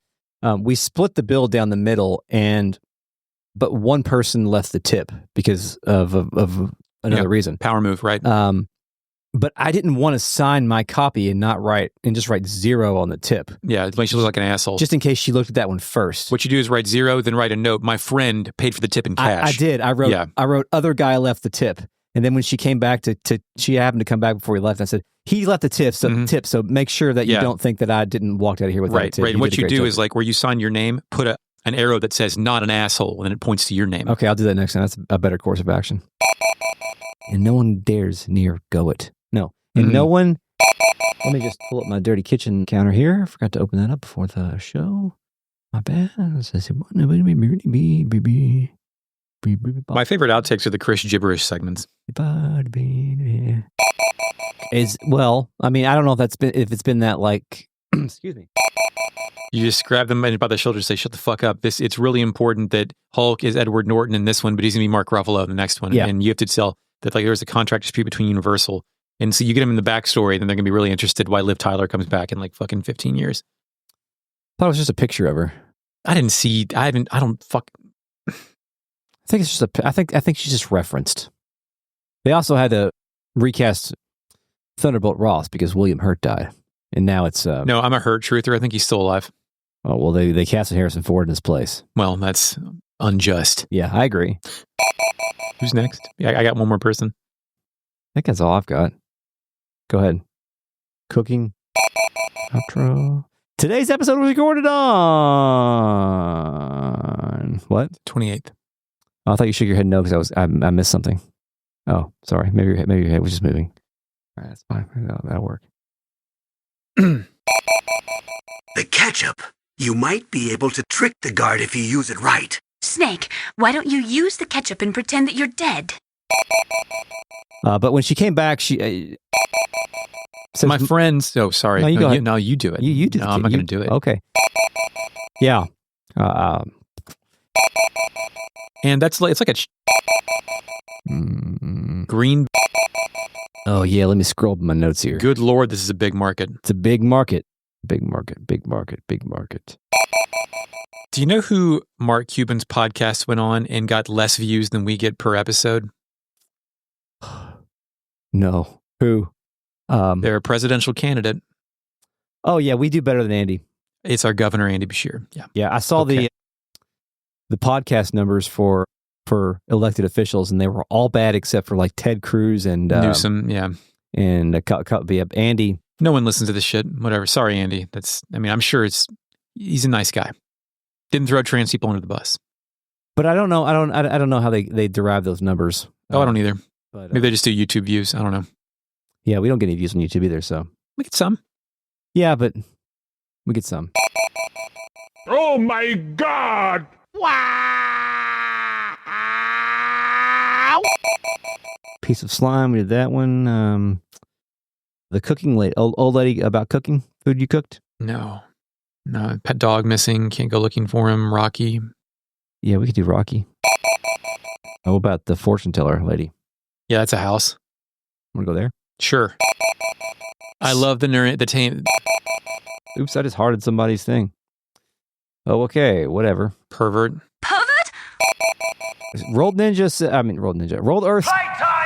we split the bill down the middle, but one person left the tip because of another reason. Power move, right? But I didn't want to sign my copy and just write 0 on the tip. Yeah, it makes you look like an asshole. Just in case she looked at that one first. What you do is write 0, then write a note. My friend paid for the tip in cash. I did. I wrote other guy left the tip. And then when she came back she happened to come back before he left. I said, he left the tip, so make sure that you don't think that I didn't walk out of here with that tip. Right. And what you do is like where you sign your name, put an arrow that says not an asshole, and it points to your name. Okay, I'll do that next time. That's a better course of action. And no one dares near go it. No. And no one, let me just pull up my dirty kitchen counter here. I forgot to open that up before the show. My bad. My favorite outtakes are the Chris gibberish segments. Well, I mean, I don't know if it's been that like, excuse me. You just grab them by the shoulder and say, shut the fuck up. It's really important that Hulk is Edward Norton in this one, but he's going to be Mark Ruffalo in the next one. Yeah. And you have to tell that like there's a contract dispute between Universal. And so you get them in the backstory, then they're going to be really interested why Liv Tyler comes back in like fucking 15 years. I thought it was just a picture of her. I think it's just I think she's just referenced. They also had to recast Thunderbolt Ross because William Hurt died. And now it's... no, I'm a Hurt truther. I think he's still alive. Oh, well, they casted Harrison Ford in his place. Well, that's unjust. Yeah, I agree. Who's next? Yeah, I got one more person. I think that's all I've got. Go ahead. Cooking. Outro. Today's episode was recorded on... What? 28th. Oh, I thought you shook your head no because I missed something. Oh, sorry. Maybe your head was just moving. All right, that's fine. That'll work. The ketchup. You might be able to trick the guard if you use it right. Snake, why don't you use the ketchup and pretend that you're dead? But when she came back, she... says, my friends... Oh, sorry. No, you do it. You do No, I'm not going to do it. Okay. Yeah. And that's like... It's like a... green... Oh, yeah. Let me scroll up my notes here. Good Lord, this is a big market. It's a big market. Big market. Big market. Big market. Do you know who Mark Cuban's podcast went on and got less views than we get per episode? No. Who? They're a presidential candidate. Oh, yeah. We do better than Andy. It's our governor, Andy Bashir. Yeah. Yeah. I saw the podcast numbers for elected officials, and they were all bad except for like Ted Cruz and Newsom. Yeah. And Andy. No one listens to this shit. Whatever. Sorry, Andy. I'm sure he's a nice guy. Didn't throw trans people under the bus. But I don't know. I don't know how they derive those numbers. Oh, I don't either. But, maybe they just do YouTube views. I don't know. Yeah, we don't get any views on YouTube either, so. We get some. Yeah, but we get some. Oh my God! Wow! Piece of slime, we did that one. The cooking lady, old lady about cooking, food you cooked? No. Pet dog missing, can't go looking for him, Rocky. Yeah, we could do Rocky. How about the fortune teller lady? Yeah, that's a house. Want to go there? Sure. I love the tame. Oops, I just hearted somebody's thing. Oh, okay, whatever. Pervert. Pervert? Rolled Earth. Fight time!